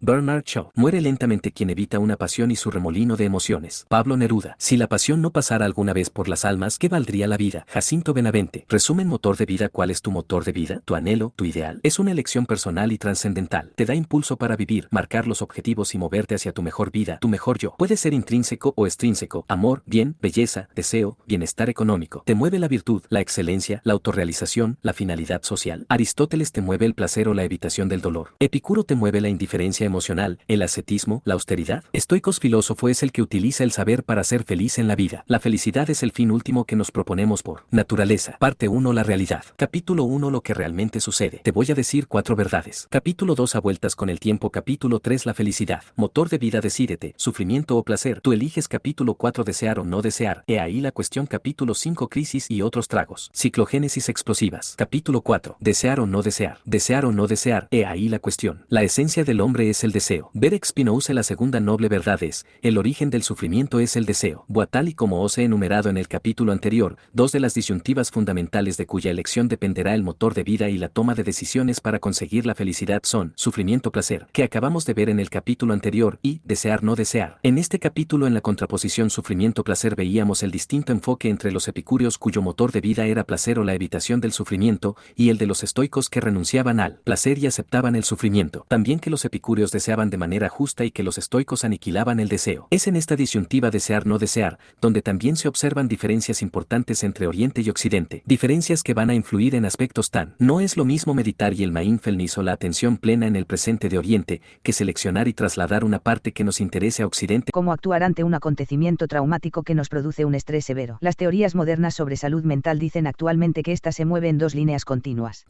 Bernard Shaw. Muere lentamente quien evita una pasión y su remolino de emociones. Pablo Neruda. Si la pasión no pasara alguna vez por las almas, ¿qué valdría la vida? Jacinto Benavente. Resumen: motor de vida. ¿Cuál es tu motor de vida? Tu anhelo, tu ideal. Es una elección personal y trascendental. Te da impulso para vivir, marcar los objetivos y moverte hacia tu mejor vida, tu mejor yo. Puede ser intrínseco o extrínseco. Amor, bien, belleza, deseo, bienestar económico. Te mueve la virtud, la excelencia, la autorrealización, la finalidad social. Aristóteles te mueve el placer o la evitación del dolor. Epicuro te mueve la indiferencia emocional, el ascetismo, la austeridad. Estoicos filósofo es el que utiliza el saber para ser feliz en la vida. La felicidad es el fin último que nos proponemos por naturaleza. Parte 1. La realidad. Capítulo 1. Lo que realmente sucede. Te voy a decir 4 verdades. Capítulo 2. a vueltas con el tiempo. Capítulo 3. La felicidad. Motor de vida. Decídete, sufrimiento o placer. Tú eliges. Capítulo 4. Desear o no desear. He ahí la cuestión. Capítulo 5. Crisis y otros tragos. Ciclogénesis explosivas. Capítulo 4. Desear o no desear. Desear o no desear. He ahí la cuestión. La esencia del hombre es el deseo. Berek Spinoza. La segunda noble verdad es, el origen del sufrimiento es el deseo. Tal y como os he enumerado en el capítulo anterior, dos de las disyuntivas fundamentales de cuya elección dependerá el motor de vida y la toma de decisiones para conseguir la felicidad son sufrimiento-placer, que acabamos de ver en el capítulo anterior, y desear-no desear. En este capítulo, en la contraposición sufrimiento-placer, veíamos el distinto enfoque entre los epicúreos cuyo motor de vida era placer o la evitación del sufrimiento, y el de los estoicos que renunciaban al placer y aceptaban el sufrimiento. También que los epicúreos deseaban de manera justa y que los estoicos aniquilaban el deseo. Es en esta disyuntiva desear-no desear, donde también se observan diferencias importantes entre Oriente y Occidente. Diferencias que van a influir en aspectos tan. No es lo mismo meditar y el mindfulness o la atención plena en el presente de Oriente, que seleccionar y trasladar una parte que nos interese a Occidente. Cómo actuar ante un acontecimiento traumático que nos produce un estrés severo. Las teorías modernas sobre salud mental dicen actualmente que ésta se mueve en dos líneas continuas.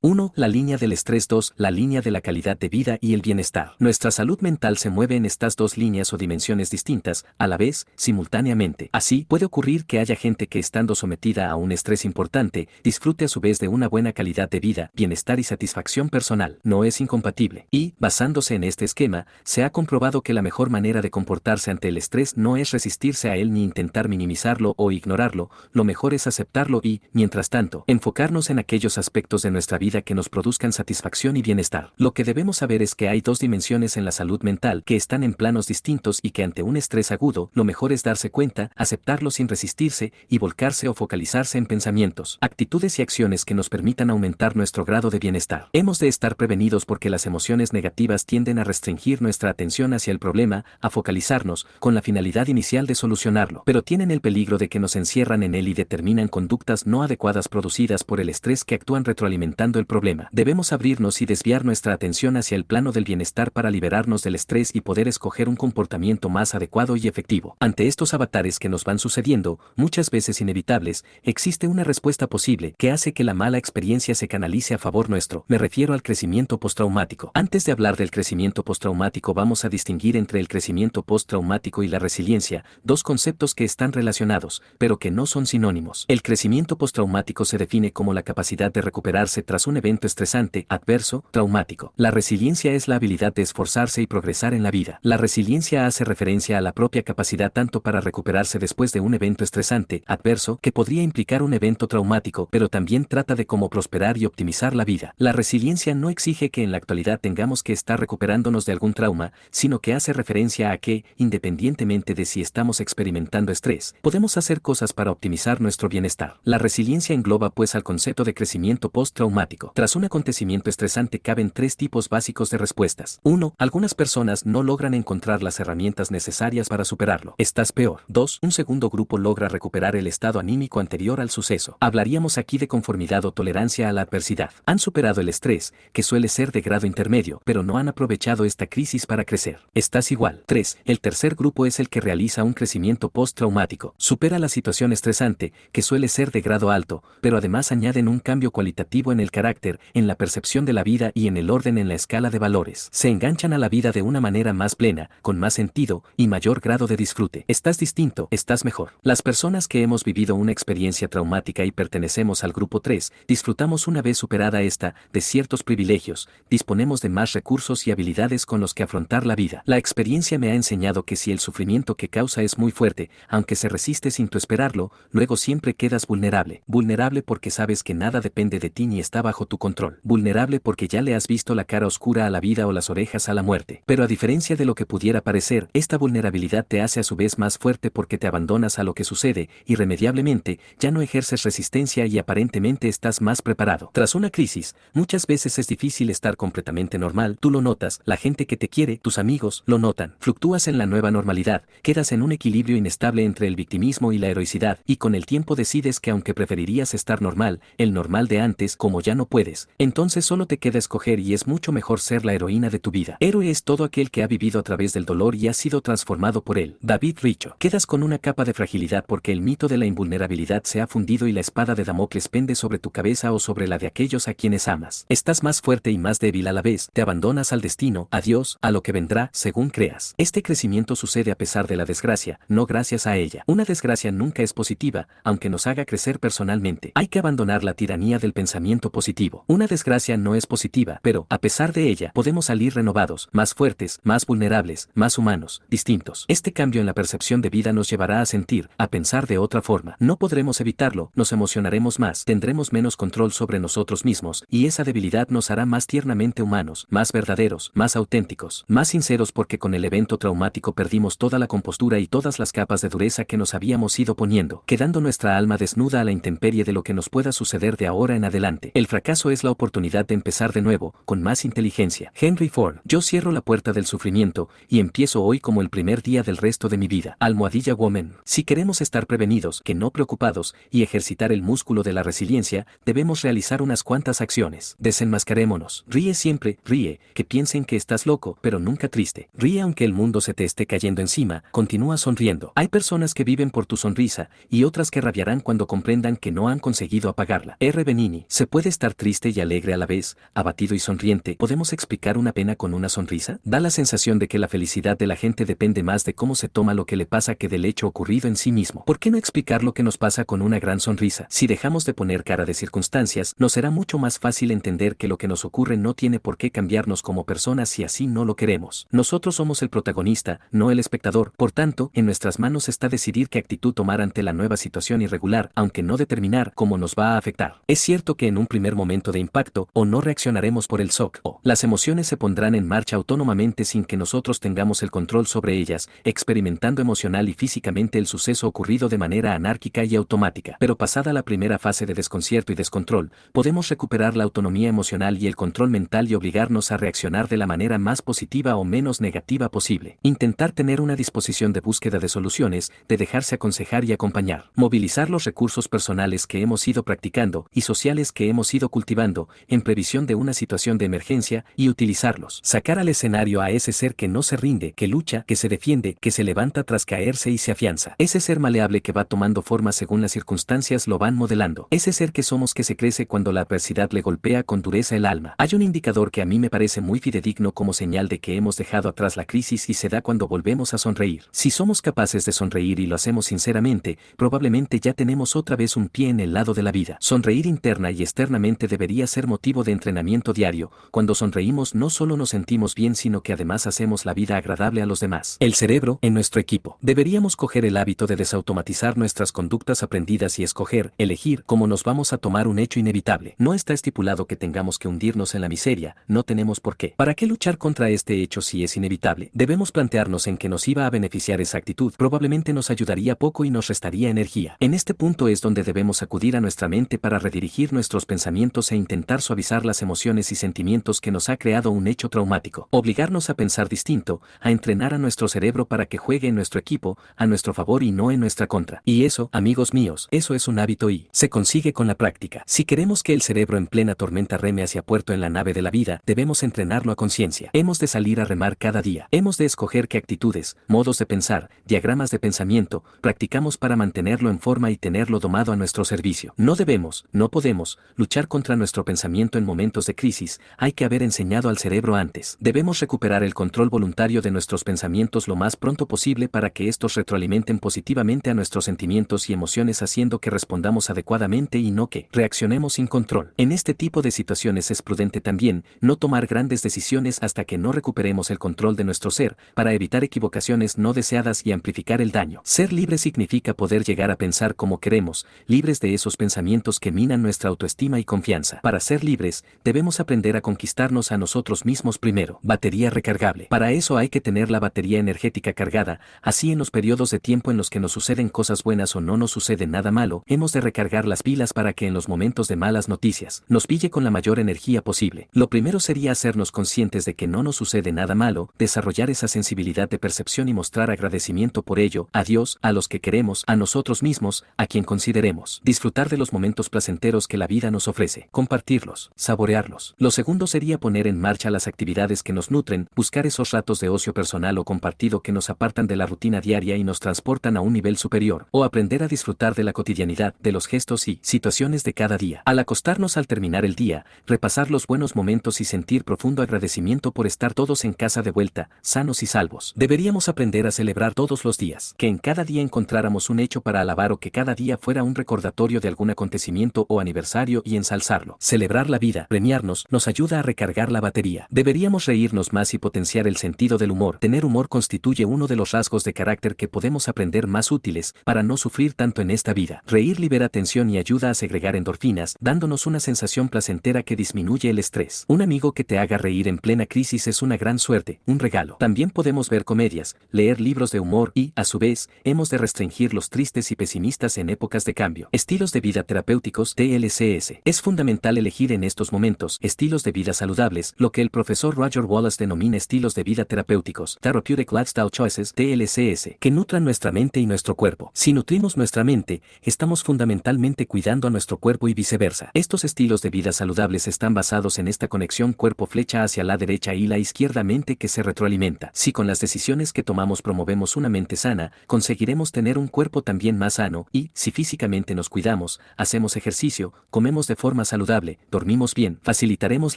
1. La línea del estrés. 2. La línea de la calidad de vida y el bienestar. Nuestra salud mental se mueve en estas dos líneas o dimensiones distintas, a la vez, simultáneamente. Así, puede ocurrir que haya gente que estando sometida a un estrés importante, disfrute a su vez de una buena calidad de vida, bienestar y satisfacción personal. No es incompatible. Y, basándose en este esquema, se ha comprobado que la mejor manera de comportarse ante el estrés no es resistirse a él ni intentar minimizarlo o ignorarlo, lo mejor es aceptarlo y, mientras tanto, enfocarnos en aquellos aspectos de nuestra vida que nos produzcan satisfacción y bienestar. Lo que debemos saber es que hay dos dimensiones en la salud mental que están en planos distintos y que ante un estrés agudo, lo mejor es darse cuenta, aceptarlo sin resistirse y volcarse o focalizarse en pensamientos, actitudes y acciones que nos permitan aumentar nuestro grado de bienestar. Hemos de estar prevenidos porque las emociones negativas tienden a restringir nuestra atención hacia el problema, a focalizarnos, con la finalidad inicial de solucionarlo, pero tienen el peligro de que nos encierran en él y determinan conductas no adecuadas producidas por el estrés que actúan retroalimentando el problema. Debemos abrirnos y desviar nuestra atención hacia el plano del bienestar para liberarnos del estrés y poder escoger un comportamiento más adecuado y efectivo. Ante estos avatares que nos van sucediendo, muchas veces inevitables, existe una respuesta posible que hace que la mala experiencia se canalice a favor nuestro. Me refiero al crecimiento postraumático. Antes de hablar del crecimiento postraumático, vamos a distinguir entre el crecimiento postraumático y la resiliencia, dos conceptos que están relacionados, pero que no son sinónimos. El crecimiento postraumático se define como la capacidad de recuperarse tras un evento estresante, adverso, traumático. La resiliencia es la habilidad de esforzarse y progresar en la vida. La resiliencia hace referencia a la propia capacidad tanto para recuperarse después de un evento estresante, adverso, que podría implicar un evento traumático, pero también trata de cómo prosperar y optimizar la vida. La resiliencia no exige que en la actualidad tengamos que estar recuperándonos de algún trauma, sino que hace referencia a que, independientemente de si estamos experimentando estrés, podemos hacer cosas para optimizar nuestro bienestar. La resiliencia engloba pues al concepto de crecimiento postraumático. Tras un acontecimiento estresante caben tres tipos básicos de respuestas. 1. Algunas personas no logran encontrar las herramientas necesarias para superarlo. Estás peor. 2. Un segundo grupo logra recuperar el estado anímico anterior al suceso. Hablaríamos aquí de conformidad o tolerancia a la adversidad. Han superado el estrés, que suele ser de grado intermedio, pero no han aprovechado esta crisis para crecer. Estás igual. 3. El tercer grupo es el que realiza un crecimiento postraumático. Supera la situación estresante, que suele ser de grado alto, pero además añaden un cambio cualitativo en el carácter, en la percepción de la vida y en el orden en la escala de valores. Se enganchan a la vida de una manera más plena, con más sentido y mayor grado de disfrute. Estás distinto, estás mejor. Las personas que hemos vivido una experiencia traumática y pertenecemos al grupo 3, disfrutamos una vez superada esta, de ciertos privilegios, disponemos de más recursos y habilidades con los que afrontar la vida. La experiencia me ha enseñado que si el sufrimiento que causa es muy fuerte, aunque se resiste sin tu esperarlo, luego siempre quedas vulnerable. Vulnerable porque sabes que nada depende de ti ni está bajo tu control. Vulnerable porque ya le has visto la cara oscura a la vida o las orejas a la muerte. Pero a diferencia de lo que pudiera parecer, esta vulnerabilidad te hace a su vez más fuerte porque te abandonas a lo que sucede, irremediablemente, ya no ejerces resistencia y aparentemente estás más preparado. Tras una crisis, muchas veces es difícil estar completamente normal, tú lo notas, la gente que te quiere, tus amigos, lo notan. Fluctúas en la nueva normalidad, quedas en un equilibrio inestable entre el victimismo y la heroicidad, y con el tiempo decides que aunque preferirías estar normal, el normal de antes, como ya no puedes, entonces solo te queda escoger y es mucho mejor ser la heroína de tu vida. Héroe es todo aquel que ha vivido a través del dolor y ha sido transformado por él. David Richo. Quedas con una capa de fragilidad porque el mito de la invulnerabilidad se ha fundido y la espada de Damocles pende sobre tu cabeza o sobre la de aquellos a quienes amas. Estás más fuerte y más débil a la vez, te abandonas al destino, a Dios, a lo que vendrá, según creas. Este crecimiento sucede a pesar de la desgracia, no gracias a ella. Una desgracia nunca es positiva, aunque nos haga crecer personalmente. Hay que abandonar la tiranía del pensamiento positivo. Una desgracia no es positiva, pero, a pesar de ella, podemos salir renovados, más fuertes, más vulnerables, más humanos, distintos. Este cambio en la percepción de vida nos llevará a sentir, a pensar de otra forma. No podremos evitarlo, nos emocionaremos más, tendremos menos control sobre nosotros mismos, y esa debilidad nos hará más tiernamente humanos, más verdaderos, más auténticos, más sinceros porque con el evento traumático perdimos toda la compostura y todas las capas de dureza que nos habíamos ido poniendo, quedando nuestra alma desnuda a la intemperie de lo que nos pueda suceder de ahora en adelante. El fracaso es la oportunidad de empezar de nuevo, con más inteligencia. Henry Ford. Yo cierro la puerta del sufrimiento, y empiezo hoy como el primer día del resto de mi vida. Almohadilla Woman. Si queremos estar prevenidos, que no preocupados, y ejercitar el músculo de la resiliencia, debemos realizar unas cuantas acciones. Desenmascarémonos. Ríe siempre, ríe, que piensen que estás loco, pero nunca triste. Ríe aunque el mundo se te esté cayendo encima, continúa sonriendo. Hay personas que viven por tu sonrisa, y otras que rabiarán cuando comprendan que no han conseguido apagarla. R. Benini. Se puede estar triste y alegre a la vez, abatido y sonriente. ¿Podemos explicar una pena con una sonrisa? Da la sensación de que la felicidad de la gente depende más de cómo se toma lo que le pasa que del hecho ocurrido en sí mismo. ¿Por qué no explicar lo que nos pasa con una gran sonrisa? Si dejamos de poner cara de circunstancias, nos será mucho más fácil entender que lo que nos ocurre no tiene por qué cambiarnos como personas si así no lo queremos. Nosotros somos el protagonista, no el espectador. Por tanto, en nuestras manos está decidir qué actitud tomar ante la nueva situación irregular, aunque no determinar cómo nos va a afectar. Es cierto que en un primer momento de impacto, o no reaccionaremos por el shock, o las emociones se pondrán en marcha autónomamente sin que nosotros tengamos el control sobre ellas, experimentando emocional y físicamente el suceso ocurrido de manera anárquica y automática. Pero pasada la primera fase de desconcierto y descontrol, podemos recuperar la autonomía emocional y el control mental y obligarnos a reaccionar de la manera más positiva o menos negativa posible. Intentar tener una disposición de búsqueda de soluciones, de dejarse aconsejar y acompañar. Movilizar los recursos personales que hemos ido practicando y sociales que hemos ido cultivando, en previsión de una situación de emergencia, y utilizarlos. Sacar al escenario a ese ser que no se rinde, que lucha, que se defiende, que se levanta tras caerse y se afianza. Ese ser maleable que va tomando forma según las circunstancias lo van modelando. Ese ser que somos que se crece cuando la adversidad le golpea con dureza el alma. Hay un indicador que a mí me parece muy fidedigno como señal de que hemos dejado atrás la crisis y se da cuando volvemos a sonreír. Si somos capaces de sonreír y lo hacemos sinceramente, probablemente ya tenemos otra vez un pie en el lado de la vida. Sonreír interna y externamente debería ser motivo de entrenamiento diario. Cuando sonreímos no solo nos sentimos bien sino que además hacemos la vida agradable a los demás. El cerebro, en nuestro equipo. Deberíamos coger el hábito de desautomatizar nuestras conductas aprendidas y escoger, elegir cómo nos vamos a tomar un hecho inevitable. No está estipulado que tengamos que hundirnos en la miseria, no tenemos por qué. ¿Para qué luchar contra este hecho si es inevitable? Debemos plantearnos en que nos iba a beneficiar esa actitud, probablemente nos ayudaría poco y nos restaría energía. En este punto es donde debemos acudir a nuestra mente para redirigir nuestros pensamientos e intentar suavizar las emociones y sentimientos que nos ha creado un hecho traumático. Obligarnos a pensar distinto, a entrenar a nuestro cerebro para que juegue en nuestro equipo, a nuestro favor y no en nuestra contra. Y eso, amigos míos, eso es un hábito y se consigue con la práctica. Si queremos que el cerebro en plena tormenta reme hacia puerto en la nave de la vida, debemos entrenarlo a conciencia. Hemos de salir a remar cada día. Hemos de escoger qué actitudes, modos de pensar, diagramas de pensamiento, practicamos para mantenerlo en forma y tenerlo domado a nuestro servicio. No debemos, no podemos, luchar contra nuestro pensamiento en momentos de crisis, hay que haber enseñado al cerebro antes. Debemos recuperar el control voluntario de nuestros pensamientos lo más pronto posible para que estos retroalimenten positivamente a nuestros sentimientos y emociones haciendo que respondamos adecuadamente y no que reaccionemos sin control. En este tipo de situaciones es prudente también no tomar grandes decisiones hasta que no recuperemos el control de nuestro ser, para evitar equivocaciones no deseadas y amplificar el daño. Ser libre significa poder llegar a pensar como queremos, libres de esos pensamientos que minan nuestra autoestima y confianza. Para ser libres, debemos aprender a conquistarnos a nosotros mismos primero. Batería recargable. Para eso hay que tener la batería energética cargada, así en los periodos de tiempo en los que nos suceden cosas buenas o no nos sucede nada malo, hemos de recargar las pilas para que en los momentos de malas noticias, nos pille con la mayor energía posible. Lo primero sería hacernos conscientes de que no nos sucede nada malo, desarrollar esa sensibilidad de percepción y mostrar agradecimiento por ello, a Dios, a los que queremos, a nosotros mismos, a quien consideremos. Disfrutar de los momentos placenteros que la vida nos ofrece, compartirlos, saborearlos. Lo segundo sería poner en marcha las actividades que nos nutren, buscar esos ratos de ocio personal o compartido que nos apartan de la rutina diaria y nos transportan a un nivel superior, o aprender a disfrutar de la cotidianidad, de los gestos y situaciones de cada día. Al acostarnos al terminar el día, repasar los buenos buenos momentos y sentir profundo agradecimiento por estar todos en casa de vuelta, sanos y salvos. Deberíamos aprender a celebrar todos los días, que en cada día encontráramos un hecho para alabar o que cada día fuera un recordatorio de algún acontecimiento o aniversario y ensalzarlo. Celebrar la vida, premiarnos, nos ayuda a recargar la batería. Deberíamos reírnos más y potenciar el sentido del humor. Tener humor constituye uno de los rasgos de carácter que podemos aprender más útiles para no sufrir tanto en esta vida. Reír libera tensión y ayuda a segregar endorfinas, dándonos una sensación placentera que disminuye el estrés. Un amigo que te haga reír en plena crisis es una gran suerte, un regalo. También podemos ver comedias, leer libros de humor y, a su vez, hemos de restringir los tristes y pesimistas en épocas de cambio. Estilos de vida terapéuticos TLCS. Es fundamental elegir en estos momentos estilos de vida saludables, lo que el profesor Roger Wallace denomina estilos de vida terapéuticos, Therapeutic Lifestyle Choices TLCS, que nutran nuestra mente y nuestro cuerpo. Si nutrimos nuestra mente, estamos fundamentalmente cuidando a nuestro cuerpo y viceversa. Estos estilos de vida saludables están basados en esta conexión cuerpo-flecha hacia la derecha y la izquierda mente que se retroalimenta. Si con las decisiones que tomamos promovemos una mente sana, conseguiremos tener un cuerpo también más sano y, si físicamente nos cuidamos, hacemos ejercicio, comemos de forma saludable, dormimos bien, facilitaremos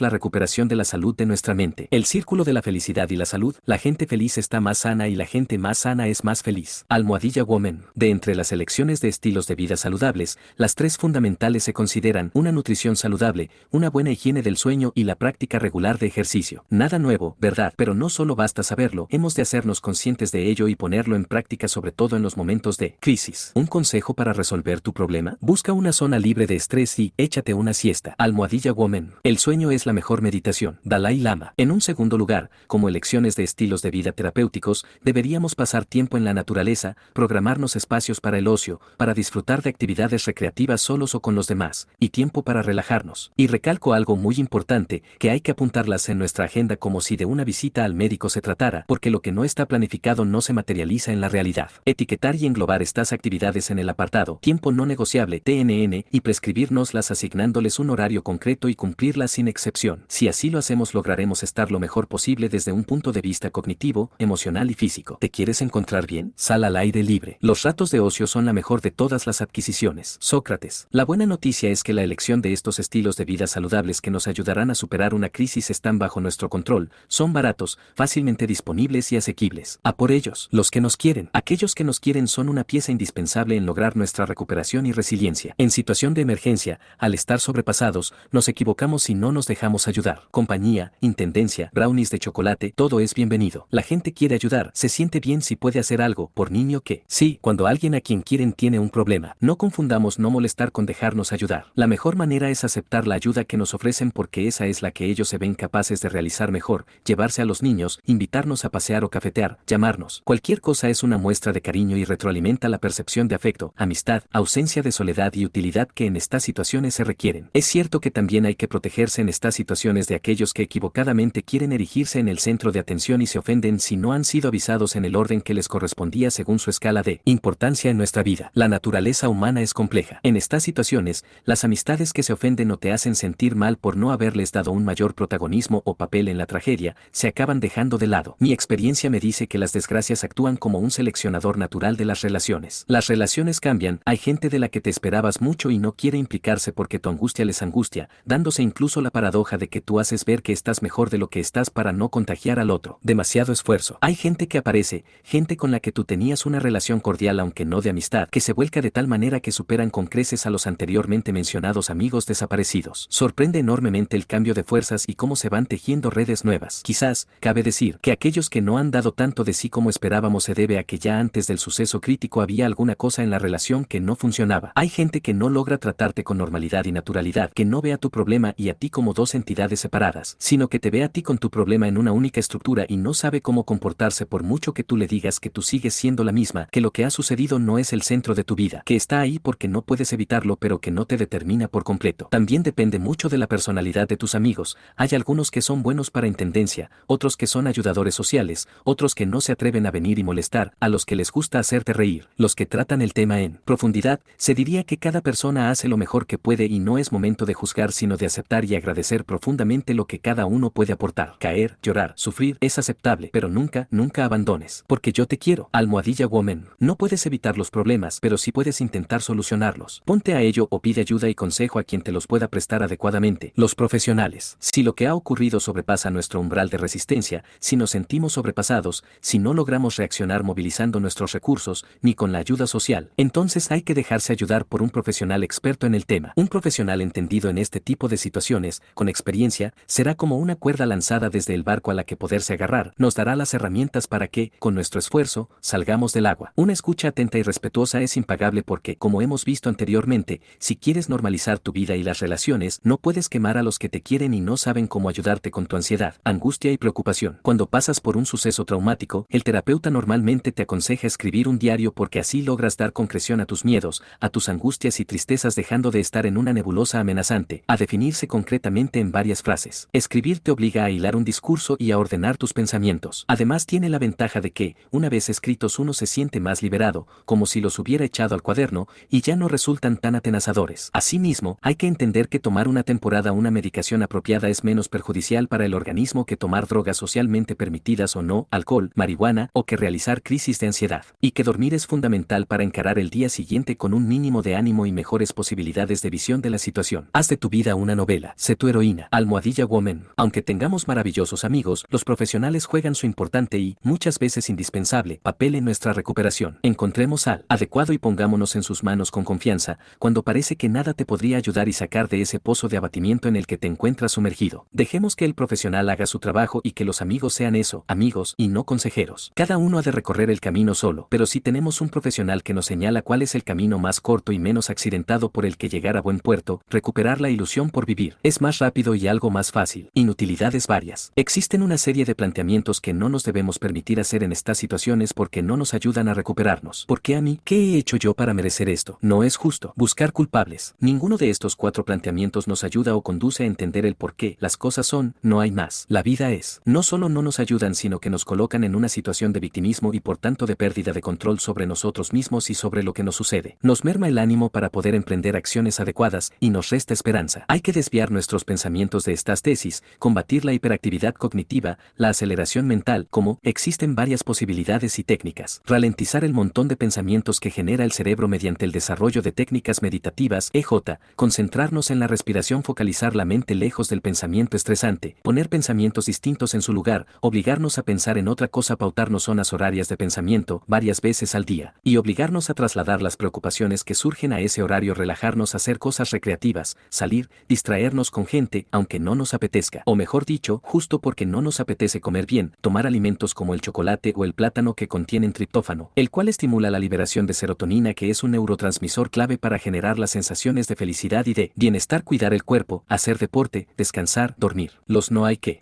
la recuperación de la salud de nuestra mente. El círculo de la felicidad y la salud. La gente feliz está más sana y la gente más sana es más feliz. Almohadilla Woman. De entre las elecciones de estilos de vida saludables, las tres fundamentales se consideran una nutrición saludable, una buena higiene del sueño y la práctica regular de ejercicio. Nada nuevo, ¿verdad? Pero no solo basta saberlo, hemos de hacernos conscientes de ello y ponerlo en práctica, sobre todo en los momentos de crisis. ¿Un consejo para resolver tu problema? Busca una zona libre de estrés y échate una siesta. Almohadilla Woman. El sueño es la mejor meditación. Dalai Lama. En un segundo lugar, como elecciones de estilos de vida terapéuticos, deberíamos pasar tiempo en la naturaleza, programarnos espacios para el ocio, para disfrutar de actividades recreativas solos o con los demás, y tiempo para relajarnos. Y recalco algo muy importante, que hay que apuntarlas en nuestra agenda como si de una visita al médico se tratara, porque lo que no está planificado no se materializa en la realidad. Etiquetar y englobar estas actividades en el apartado tiempo no negociable TNN y prescribirnoslas asignándoles un horario concreto y cumplirlas sin excepción. Si así lo hacemos, lograremos estar lo mejor posible desde un punto de vista cognitivo, emocional y físico. ¿Te quieres encontrar bien? Sal al aire libre. Los ratos de ocio son la mejor de todas las adquisiciones. Sócrates. La buena noticia es que la elección de estos estilos de vida saludables que nos ayudarán a superar una crisis están bajo nuestro control, son baratos, fácilmente disponibles y asequibles. A por ellos. Los que nos quieren. Aquellos que nos quieren son una pieza indispensable en lograr nuestra recuperación y resiliencia. En situación de emergencia, al estar sobrepasados, nos equivocamos y no nos dejamos ayudar. Compañía, intendencia, brownies de chocolate, todo es bienvenido. La gente quiere ayudar, se siente bien si puede hacer algo, por niño que. Sí, cuando alguien a quien quieren tiene un problema. No confundamos no molestar con dejarnos ayudar. La mejor manera es aceptar la ayuda que nos ofrecen porque esa es la que ellos se ven capaces de realizar mejor, llevarse a los niños, invitarnos a pasear o cafetear, llamarnos. Cualquier cosa es una muestra de cariño y retroalimenta la percepción de afecto, amistad, ausencia de soledad y utilidad que en estas situaciones se requieren. Es cierto que también hay que protegerse en estas situaciones de aquellos que equivocadamente quieren erigirse en el centro de atención y se ofenden si no han sido avisados en el orden que les correspondía según su escala de importancia en nuestra vida. La naturaleza humana es compleja. En estas situaciones, las amistades que se ofenden o te hacen sentir mal por no haberles dado un mayor protagonismo o papel en la tragedia, se acaban dejando de lado. Mi experiencia me dice que las desgracias actúan como un seleccionador natural de las relaciones. Las relaciones cambian, hay gente de la que te esperabas mucho y no quiere implicarse porque tu angustia les angustia, dándose incluso la paradoja de que tú haces ver que estás mejor de lo que estás para no contagiar al otro. Demasiado esfuerzo. Hay gente que aparece, gente con la que tú tenías una relación cordial aunque no de amistad, que se vuelca de tal manera que superan con creces a los anteriormente mencionados amigos desaparecidos. Sorprende enormemente el cambio de fuerzas y cómo se van tejiendo redes nuevas. Quizás, cabe decir, que aquellos que no han dado tanto de sí como esperábamos se debe a que ya antes del suceso crítico había alguna cosa en la relación que no funcionaba. Hay gente que no logra tratarte con normalidad y naturalidad, que no ve a tu problema y a ti como dos entidades separadas, sino que te ve a ti con tu problema en una única estructura y no sabe cómo comportarse por mucho que tú le digas que tú sigues siendo la misma, que lo que ha sucedido no es el centro de tu vida, que está ahí porque no puedes evitarlo pero que no te determina por completo. También depende mucho de la personalidad de tus amigos. Hay algunos que son buenos para intendencia, otros que son ayudadores sociales, otros que no se atreven a venir y molestar, a los que les gusta hacerte reír, los que tratan el tema en profundidad. Se diría que cada persona hace lo mejor que puede y no es momento de juzgar sino de aceptar y agradecer profundamente lo que cada uno puede aportar. Caer, llorar, sufrir es aceptable, pero nunca, nunca abandones. Porque yo te quiero. Almohadilla Woman. No puedes evitar los problemas, pero sí puedes intentar solucionarlos. Ponte a ello o pide ayuda y consejo a quien te los pueda prestar adecuadamente. Los profesionales profesionales. Si lo que ha ocurrido sobrepasa nuestro umbral de resistencia, si nos sentimos sobrepasados, si no logramos reaccionar movilizando nuestros recursos, ni con la ayuda social, entonces hay que dejarse ayudar por un profesional experto en el tema. Un profesional entendido en este tipo de situaciones, con experiencia, será como una cuerda lanzada desde el barco a la que poderse agarrar, nos dará las herramientas para que, con nuestro esfuerzo, salgamos del agua. Una escucha atenta y respetuosa es impagable porque, como hemos visto anteriormente, si quieres normalizar tu vida y las relaciones, no puedes quemar a los que te quieren y no saben cómo ayudarte con tu ansiedad, angustia y preocupación. Cuando pasas por un suceso traumático, el terapeuta normalmente te aconseja escribir un diario porque así logras dar concreción a tus miedos, a tus angustias y tristezas, dejando de estar en una nebulosa amenazante, a definirse concretamente en varias frases. Escribir te obliga a hilar un discurso y a ordenar tus pensamientos. Además tiene la ventaja de que, una vez escritos, uno se siente más liberado, como si los hubiera echado al cuaderno, y ya no resultan tan atenazadores. Asimismo, hay que entender que tomar una temporada una medicación apropiada es menos perjudicial para el organismo que tomar drogas socialmente permitidas o no, alcohol, marihuana, o que realizar crisis de ansiedad. Y que dormir es fundamental para encarar el día siguiente con un mínimo de ánimo y mejores posibilidades de visión de la situación. Haz de tu vida una novela. Sé tu heroína. Almohadilla Woman. Aunque tengamos maravillosos amigos, los profesionales juegan su importante y, muchas veces indispensable, papel en nuestra recuperación. Encontremos al adecuado y pongámonos en sus manos con confianza, cuando parece que nada te podría ayudar y sacar de ese pozo de abatimiento en el que te encuentras sumergido. Dejemos que el profesional haga su trabajo y que los amigos sean eso, amigos y no consejeros. Cada uno ha de recorrer el camino solo, pero si tenemos un profesional que nos señala cuál es el camino más corto y menos accidentado por el que llegar a buen puerto, recuperar la ilusión por vivir es más rápido y algo más fácil. Inutilidades varias. Existen una serie de planteamientos que no nos debemos permitir hacer en estas situaciones porque no nos ayudan a recuperarnos. ¿Por qué a mí? ¿Qué he hecho yo para merecer esto? No es justo. Buscar culpables. Ninguno de estos 4 planteamientos nos ayuda o conduce a entender el por qué las cosas son, no hay más. La vida es. No solo no nos ayudan, sino que nos colocan en una situación de victimismo y por tanto de pérdida de control sobre nosotros mismos y sobre lo que nos sucede. Nos merma el ánimo para poder emprender acciones adecuadas y nos resta esperanza. Hay que desviar nuestros pensamientos de estas tesis, combatir la hiperactividad cognitiva, la aceleración mental, como existen varias posibilidades y técnicas. Ralentizar el montón de pensamientos que genera el cerebro mediante el desarrollo de técnicas meditativas, EJ, concentrarnos en la respiración, focalizar la mente lejos del pensamiento estresante, poner pensamientos distintos en su lugar, obligarnos a pensar en otra cosa, pautarnos zonas horarias de pensamiento varias veces al día, y obligarnos a trasladar las preocupaciones que surgen a ese horario, relajarnos, hacer cosas recreativas, salir, distraernos con gente, aunque no nos apetezca, o mejor dicho, justo porque no nos apetece comer bien, tomar alimentos como el chocolate o el plátano que contienen triptófano, el cual estimula la liberación de serotonina, que es un neurotransmisor clave para generar las sensaciones de felicidad y de bienestar, cuidar el cuerpo, hacer deporte, descansar, dormir.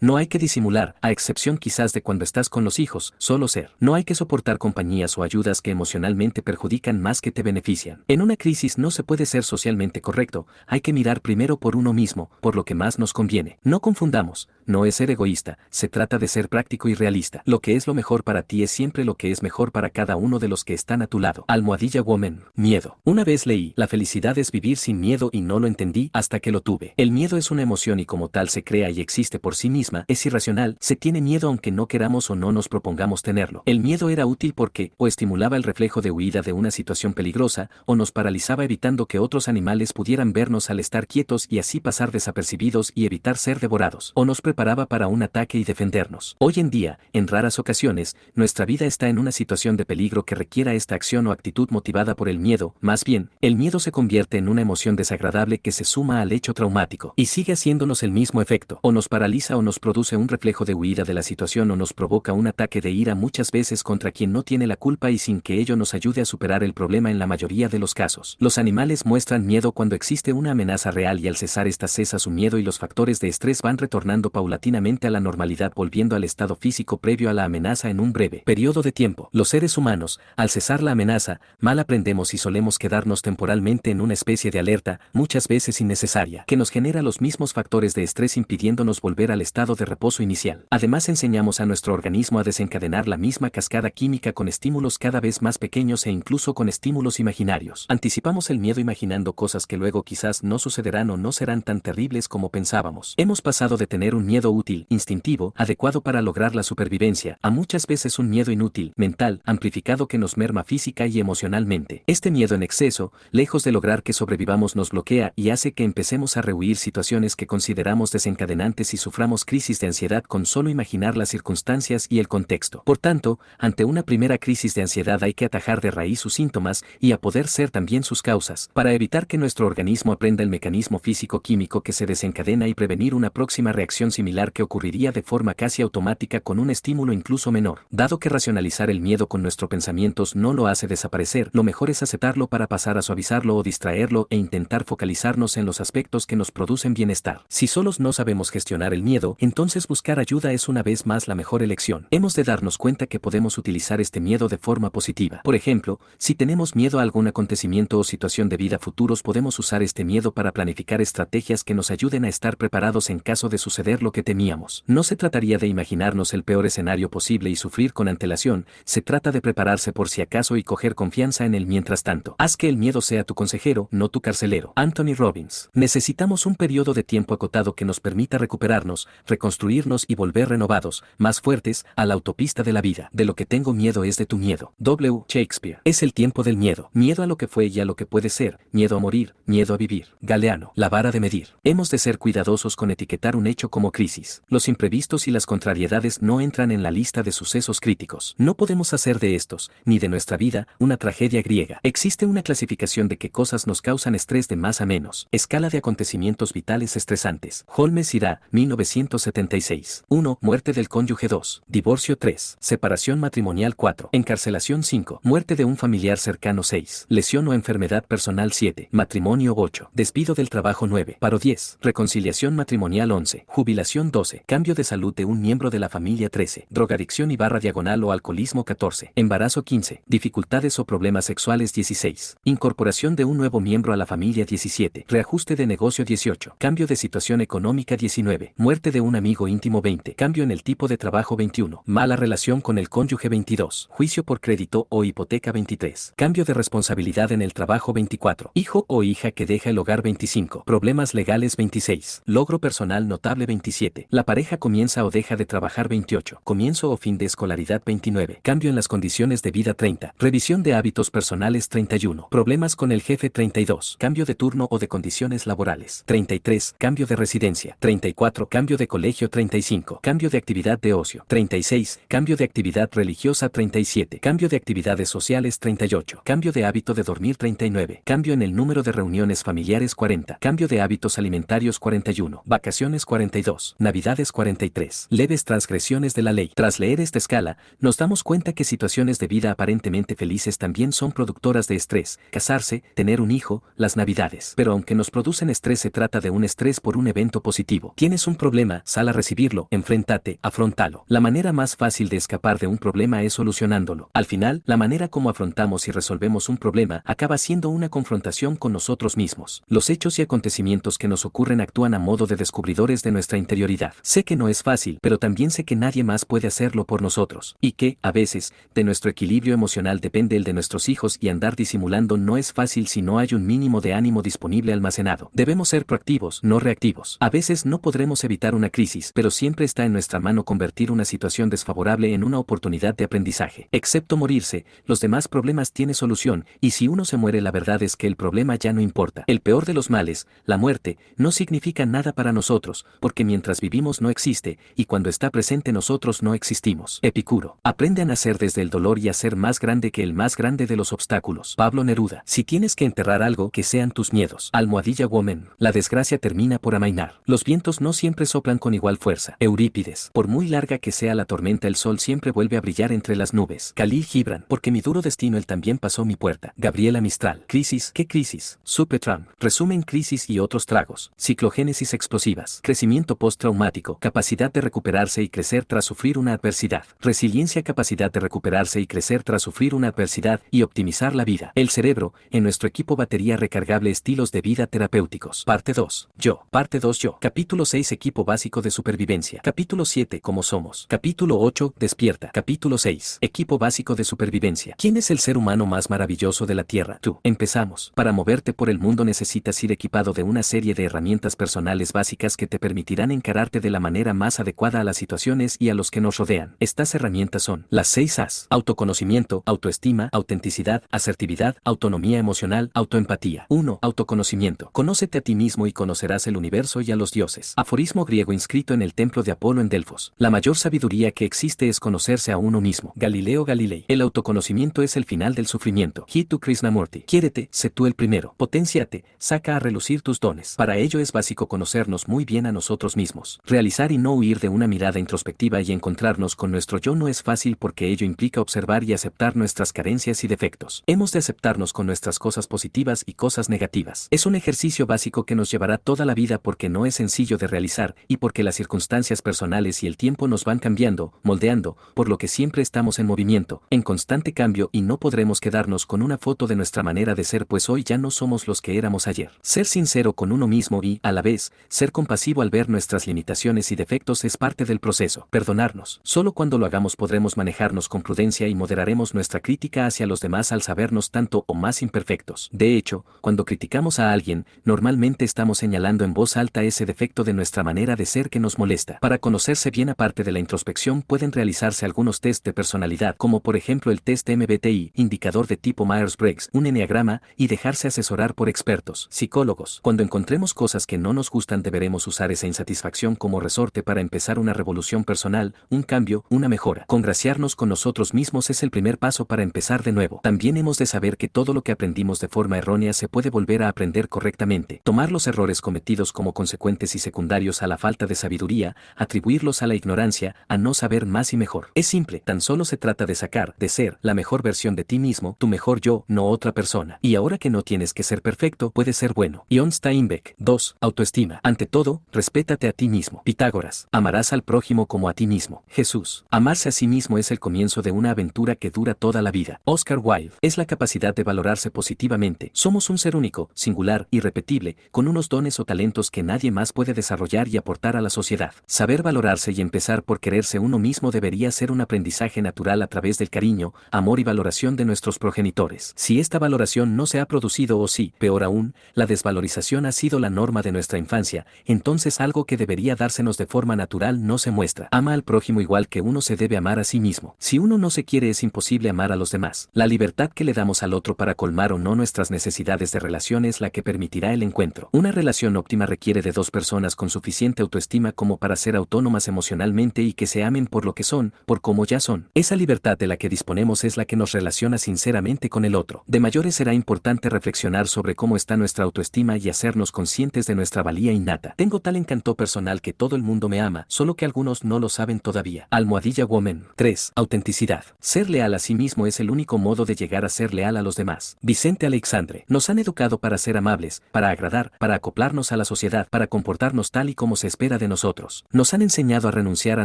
No hay que disimular, a excepción quizás de cuando estás con los hijos, solo ser. No hay que soportar compañías o ayudas que emocionalmente perjudican más que te benefician. En una crisis no se puede ser socialmente correcto, hay que mirar primero por uno mismo, por lo que más nos conviene. No confundamos, no es ser egoísta, se trata de ser práctico y realista. Lo que es lo mejor para ti es siempre lo que es mejor para cada uno de los que están a tu lado. Almohadilla Woman. Miedo. Una vez leí, la felicidad es vivir sin miedo, y no lo entendí hasta que lo tuve. El miedo es una emoción y como tal se crea y existe por sí misma, es irracional, se tiene miedo aunque no queramos o no nos propongamos tenerlo. El miedo era útil porque, o estimulaba el reflejo de huida de una situación peligrosa, o nos paralizaba evitando que otros animales pudieran vernos al estar quietos y así pasar desapercibidos y evitar ser devorados, o nos preparaba para un ataque y defendernos. Hoy en día, en raras ocasiones, nuestra vida está en una situación de peligro que requiera esta acción o actitud motivada por el miedo. Más bien, el miedo se convierte en una emoción desagradable que se suma al hecho traumático y sigue haciéndonos el mismo efecto, o nos paraliza o nos produce un reflejo de huida de la situación o nos provoca un ataque de ira, muchas veces contra quien no tiene la culpa y sin que ello nos ayude a superar el problema en la mayoría de los casos. Los animales muestran miedo cuando existe una amenaza real y al cesar esta cesa su miedo y los factores de estrés van retornando paulatinamente a la normalidad, volviendo al estado físico previo a la amenaza en un breve periodo de tiempo. Los seres humanos, al cesar la amenaza, mal aprendemos y solemos quedarnos temporalmente en una especie de alerta, muchas veces innecesaria, que nos genera los mismos factores de estrés impidiéndonos volver al estado de reposo inicial. Además, enseñamos a nuestro organismo a desencadenar la misma cascada química con estímulos cada vez más pequeños e incluso con estímulos imaginarios. Anticipamos el miedo imaginando cosas que luego quizás no sucederán o no serán tan terribles como pensábamos. Hemos pasado de tener un miedo útil, instintivo, adecuado para lograr la supervivencia, a muchas veces un miedo inútil, mental, amplificado que nos merma física y emocionalmente. Este miedo en exceso, lejos de lograr que sobrevivamos, nos bloquea y hace que empecemos a rehuir situaciones que consideramos desencadenantes y suframos crisis de ansiedad con solo imaginar las circunstancias y el contexto. Por tanto, ante una primera crisis de ansiedad hay que atajar de raíz sus síntomas y a poder ser también sus causas, para evitar que nuestro organismo aprenda el mecanismo físico-químico que se desencadena y prevenir una próxima reacción similar que ocurriría de forma casi automática con un estímulo incluso menor. Dado que racionalizar el miedo con nuestros pensamientos no lo hace desaparecer, lo mejor es aceptarlo para pasar a suavizarlo o distraerlo e intentar focalizarnos en los aspectos que nos producen bienestar. Si solos no sabemos gestionar el miedo, entonces buscar ayuda es una vez más la mejor elección. Hemos de darnos cuenta que podemos utilizar este miedo de forma positiva. Por ejemplo, si tenemos miedo a algún acontecimiento o situación de vida futuros, podemos usar este miedo para planificar estrategias que nos ayuden a estar preparados en caso de suceder lo que temíamos. No se trataría de imaginarnos el peor escenario posible y sufrir con antelación, se trata de prepararse por si acaso y coger confianza en él mientras tanto. Haz que el miedo sea tu consejero, no tu carcelero. Anthony Robbins. Necesitamos un periodo de tiempo acotado que nos permita recuperarnos, reconstruirnos y volver renovados, más fuertes, a la autopista de la vida. De lo que tengo miedo es de tu miedo. W. Shakespeare. Es el tiempo del miedo. Miedo a lo que fue y a lo que puede ser, miedo a morir, miedo a vivir. Galeano. La vara de medir. Hemos de ser cuidadosos con etiquetar un hecho como crisis. Los imprevistos y las contrariedades no entran en la lista de sucesos críticos. No podemos hacer de estos, ni de nuestra vida, una tragedia griega. Existe una clasificación de qué cosas nos causan estrés de más a menos. Escala de acontecimientos vitales estresantes. Holmes Ira, 1976. 1. Muerte del cónyuge. 2. Divorcio. 3. Separación matrimonial. 4. Encarcelación. 5. Muerte de un familiar cercano. 6. Lesión o enfermedad personal. 7. Matrimonio. 8. Despido del trabajo. 9. Paro. 10. Reconciliación matrimonial. 11. Jubilación. 12. Cambio de salud de un miembro de la familia. 13. Drogadicción / o alcoholismo. 14. Embarazo. 15. Dificultades o problemas sexuales. 16. Incorporación de un nuevo miembro a la familia. 17. Reajuste de negocio. 18. Cambio de situación económica. 19. Muerte de un amigo íntimo. 20. Cambio en el tipo de trabajo. 21. Mala relación con el cónyuge. 22. Juicio por crédito o hipoteca. 23. Cambio de responsabilidad en el trabajo. 24. Hijo o hija que deja el hogar. 25. Problemas legales. 26. Logro personal notable. 27. La pareja comienza o deja de trabajar. 28. Comienzo o fin de escolaridad. 29. Cambio en las condiciones de vida. 30. Revisión de hábitos personales. 31. Problemas con el jefe. 32. Cambio de turno o de condiciones laborales. 33. Cambio de residencia. 34. Cambio de colegio. 35. Cambio de actividad de ocio. 36. Cambio de actividad religiosa. 37. Cambio de actividades sociales. 38. Cambio de hábito de dormir. 39. Cambio en el número de reuniones familiares. 40. Cambio de hábitos alimentarios. 41. Vacaciones. 42. Navidades. 43. Leves transgresiones de la ley. Tras leer esta escala, nos damos cuenta que situaciones de vida aparentemente felices también son productoras de estrés. Casarse, tener un hijo, las navidades. Pero aunque nos producen estrés, se trata de un estrés por un evento positivo. Tienes un problema, sal a recibirlo, enfréntate, afróntalo. La manera más fácil de escapar de un problema es solucionándolo. Al final, la manera como afrontamos y resolvemos un problema acaba siendo una confrontación con nosotros mismos. Los hechos y acontecimientos que nos ocurren actúan a modo de descubridores de nuestra interioridad. Sé que no es fácil, pero también sé que nadie más puede hacerlo por nosotros. Y que, a veces, de nuestro equilibrio emocional depende el de nuestros hijos y andar disimulando no es fácil si no hay un mínimo de ánimo disponible almacenado. Debemos ser proactivos, no reactivos. A veces no podremos evitar una crisis, pero siempre está en nuestra mano convertir una situación desfavorable en una oportunidad de aprendizaje. Excepto morirse, los demás problemas tienen solución, y si uno se muere, la verdad es que el problema ya no importa. El peor de los males, la muerte, no significa nada para nosotros, porque mientras vivimos no existe, y cuando está presente nosotros no existimos. Epicuro. Aprende a nacer desde el dolor y a ser más grande que el más grande de los obstáculos. Pablo Neruda. Si tienes que enterrar algo, que sean tus miedos. Almohadilla Woman. La desgracia termina por amainar. Los vientos no siempre soplan con igual fuerza. Eurípides. Por muy larga que sea la tormenta, el sol siempre vuelve a brillar entre las nubes. Khalil Gibran. Porque mi duro destino él también pasó mi puerta. Gabriela Mistral. Crisis. ¿Qué crisis? Supertramp. Resumen: crisis y otros tragos. Ciclogénesis explosivas. Crecimiento postraumático. Capacidad de recuperarse y crecer tras sufrir una adversidad. Resiliencia. Capacidad de recuperarse y crecer tras sufrir una adversidad y optimizar la vida. El cerebro, en nuestro equipo batería recargable, estilos de vida terapéuticos. Parte 2. Yo. Parte 2. Yo. Capítulo 6. Equipo básico de supervivencia. Capítulo 7. ¿Cómo somos? Capítulo 8. Despierta. Capítulo 6. Equipo básico de supervivencia. ¿Quién es el ser humano más maravilloso de la Tierra? Tú. Empezamos. Para moverte por el mundo necesitas ir equipado de una serie de herramientas personales básicas que te permitirán encararte de la manera más adecuada a las situaciones y a los que nos rodean. Estas herramientas son las 6 A's: autoconocimiento, autoestima, autenticidad, asertividad, autonomía emocional, autoempatía. 1. Autoconocimiento. Conócete a ti mismo y conocerás el universo y a los dioses. Aforismo griego inscrito en el templo de Apolo en Delfos. La mayor sabiduría que existe es conocerse a uno mismo. Galileo Galilei. El autoconocimiento es el final del sufrimiento. Hitu Krishnamurti. Quiérete, sé tú el primero. Potenciate, saca a relucir tus dones. Para ello es básico conocernos muy bien a nosotros mismos. Realizar y no huir de una mirada introspectiva y encontrarnos con nuestro yo no es fácil porque ello implica observar y aceptar nuestras carencias y defectos. Hemos de aceptarnos con nuestras cosas positivas y cosas negativas. Es un ejercicio básico que nos llevará toda la vida porque no es sencillo de realizar y porque las circunstancias personales y el tiempo nos van cambiando, moldeando, por lo que siempre estamos en movimiento, en constante cambio y no podremos quedarnos con una foto de nuestra manera de ser pues hoy ya no somos los que éramos ayer. Ser sincero con uno mismo y, a la vez, ser compasivo al ver nuestras limitaciones y defectos es parte del proceso. Perdonarnos. Solo cuando lo hagamos podremos manejarnos con prudencia y moderaremos nuestra crítica hacia los demás al sabernos tanto o más imperfectos. De hecho, cuando criticamos a alguien, normalmente estamos señalando en voz alta ese defecto de nuestra manera de ser que nos molesta. Para conocerse bien aparte de la introspección pueden realizarse algunos test de personalidad como por ejemplo el test MBTI, indicador de tipo Myers-Briggs, un enneagrama, y dejarse asesorar por expertos, psicólogos. Cuando encontremos cosas que no nos gustan deberemos usar esa insatisfacción como resorte para empezar una revolución personal, un cambio, una mejora. Congraciarnos con nosotros mismos es el primer paso para empezar de nuevo. También hemos de saber que todo lo que aprendimos de forma errónea se puede volver a aprender correctamente. Tomar los errores cometidos como consecuentes y secundarios a la falta de sabiduría, atribuirlos a la ignorancia, a no saber más y mejor. Es simple, tan solo se trata de sacar, de ser, la mejor versión de ti mismo, tu mejor yo, no otra persona. Y ahora que no tienes que ser perfecto, puedes ser bueno. John Steinbeck. 2. Autoestima. Ante todo, respétate a ti mismo. Pitágoras. Amarás al prójimo como a ti mismo. Jesús. Amarse a sí mismo es el comienzo de una aventura que dura toda la vida. Oscar Wilde. Es la capacidad de valorarse positivamente. Somos un ser único, singular, irrepetible, con unos dones o talentos que nadie más puede desarrollar y aportar a la sociedad. Saber valorarse y empezar por quererse uno mismo debería ser un aprendizaje natural a través del cariño, amor y valoración de nuestros progenitores. Si esta valoración no se ha producido o si, peor aún, la desvalorización ha sido la norma de nuestra infancia, entonces algo que debería dársenos de forma natural no se muestra. Ama al prójimo igual que uno se debe amar a sí mismo. Si uno no se quiere es imposible amar a los demás. La libertad que le damos al otro para colmar o no nuestras necesidades de relación es la que permitirá el encuentro. Una relación óptima requiere de dos personas con suficiente autoestima como para ser autónomas emocionalmente y que se amen por lo que son, por cómo ya son. Esa libertad de la que disponemos es la que nos relaciona sinceramente con el otro. De mayores será importante reflexionar sobre cómo está nuestra autoestima y hacernos conscientes de nuestra valía innata. Tengo tal encanto personal que todo el mundo me ama, solo que algunos no lo saben todavía. Almohadilla Woman. 3. Autenticidad. Ser leal a sí mismo es el único modo de llegar a ser leal a los demás. Vicente Aleixandre. Nos han educado para ser amables, para agradar, para acoplarnos a la sociedad, para comportarnos tal y como se espera de nosotros. Nos han enseñado a renunciar a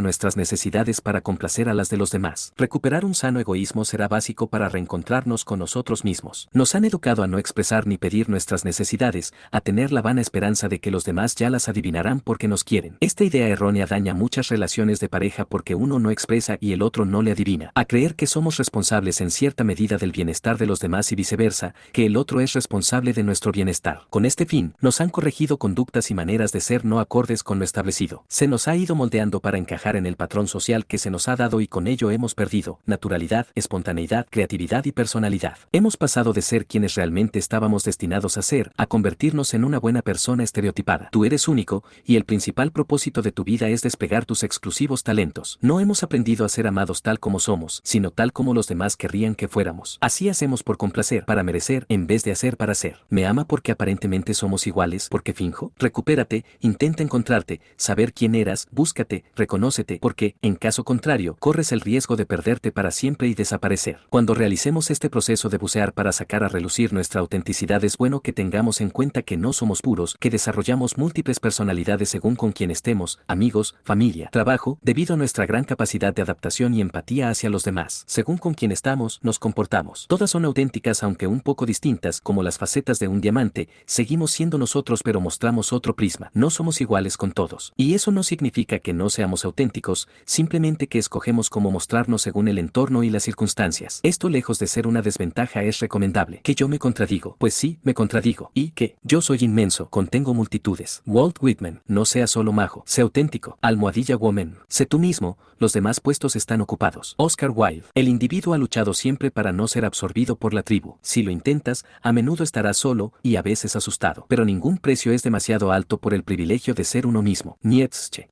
nuestras necesidades para complacer a las de los demás. Recuperar un sano egoísmo será básico para reencontrarnos con nosotros mismos. Nos han educado a no expresar ni pedir nuestras necesidades, a tener la vana esperanza de que los demás ya las adivinarán porque nos quieren. Esta idea errónea daña muchas relaciones de pareja porque uno no expresa y el otro no le adivina. A creer que somos responsables en cierta medida del bienestar de los demás y viceversa, que el otro es responsable de nuestro bienestar. Con este fin, nos han corregido conductas y maneras de ser no acordes con lo establecido. Se nos ha ido moldeando para encajar en el patrón social que se nos ha dado y con ello hemos perdido naturalidad, espontaneidad, creatividad y personalidad. Hemos pasado de ser quienes realmente estábamos destinados a ser, a convertirnos en una buena persona estereotipada. Tú eres único, y el principal propósito de tu vida es despegar tus exclusivos talentos. No hemos aprendido a ser amados tal como somos, sino tal como los demás querrían que fuéramos. Así hacemos por complacer, para merecer, en vez de hacer para ser. ¿Me ama porque aparentemente somos iguales, porque finjo? Recupérate, intenta encontrarte, saber quién eras, búscate, reconócete, porque, en caso contrario, corres el riesgo de perderte para siempre y desaparecer. Cuando realicemos este proceso de bucear para sacar a relucir nuestra autenticidad es bueno que tengamos en cuenta que no somos puros, que desarrollamos múltiples personalidades según con quien estemos, amigos, familia, trabajo, debido a nuestra gran capacidad de adaptación y empatía hacia los demás. Según con quien estamos, nos comportamos. Todas son auténticas aunque un poco distintas, como las facetas de un diamante, seguimos siendo nosotros pero mostramos otro prisma. No somos iguales con todos. Y eso no significa que no seamos auténticos, simplemente que escogemos cómo mostrarnos según el entorno y las circunstancias. Esto lejos de ser una desventaja es recomendable. Que yo me contradigo, pues sí, me contradigo. Y que yo soy inmenso, contengo multitudes. Walt Whitman. No seas solo majo. Sé auténtico. Almohadilla Woman. Sé tú mismo, los demás puestos están ocupados. Oscar Wilde. El individuo ha luchado siempre para no ser absorbido por la tribu. Si lo intentas, a menudo estarás solo y a veces asustado. Pero ningún precio es demasiado alto por el privilegio de ser uno mismo. Nietzsche.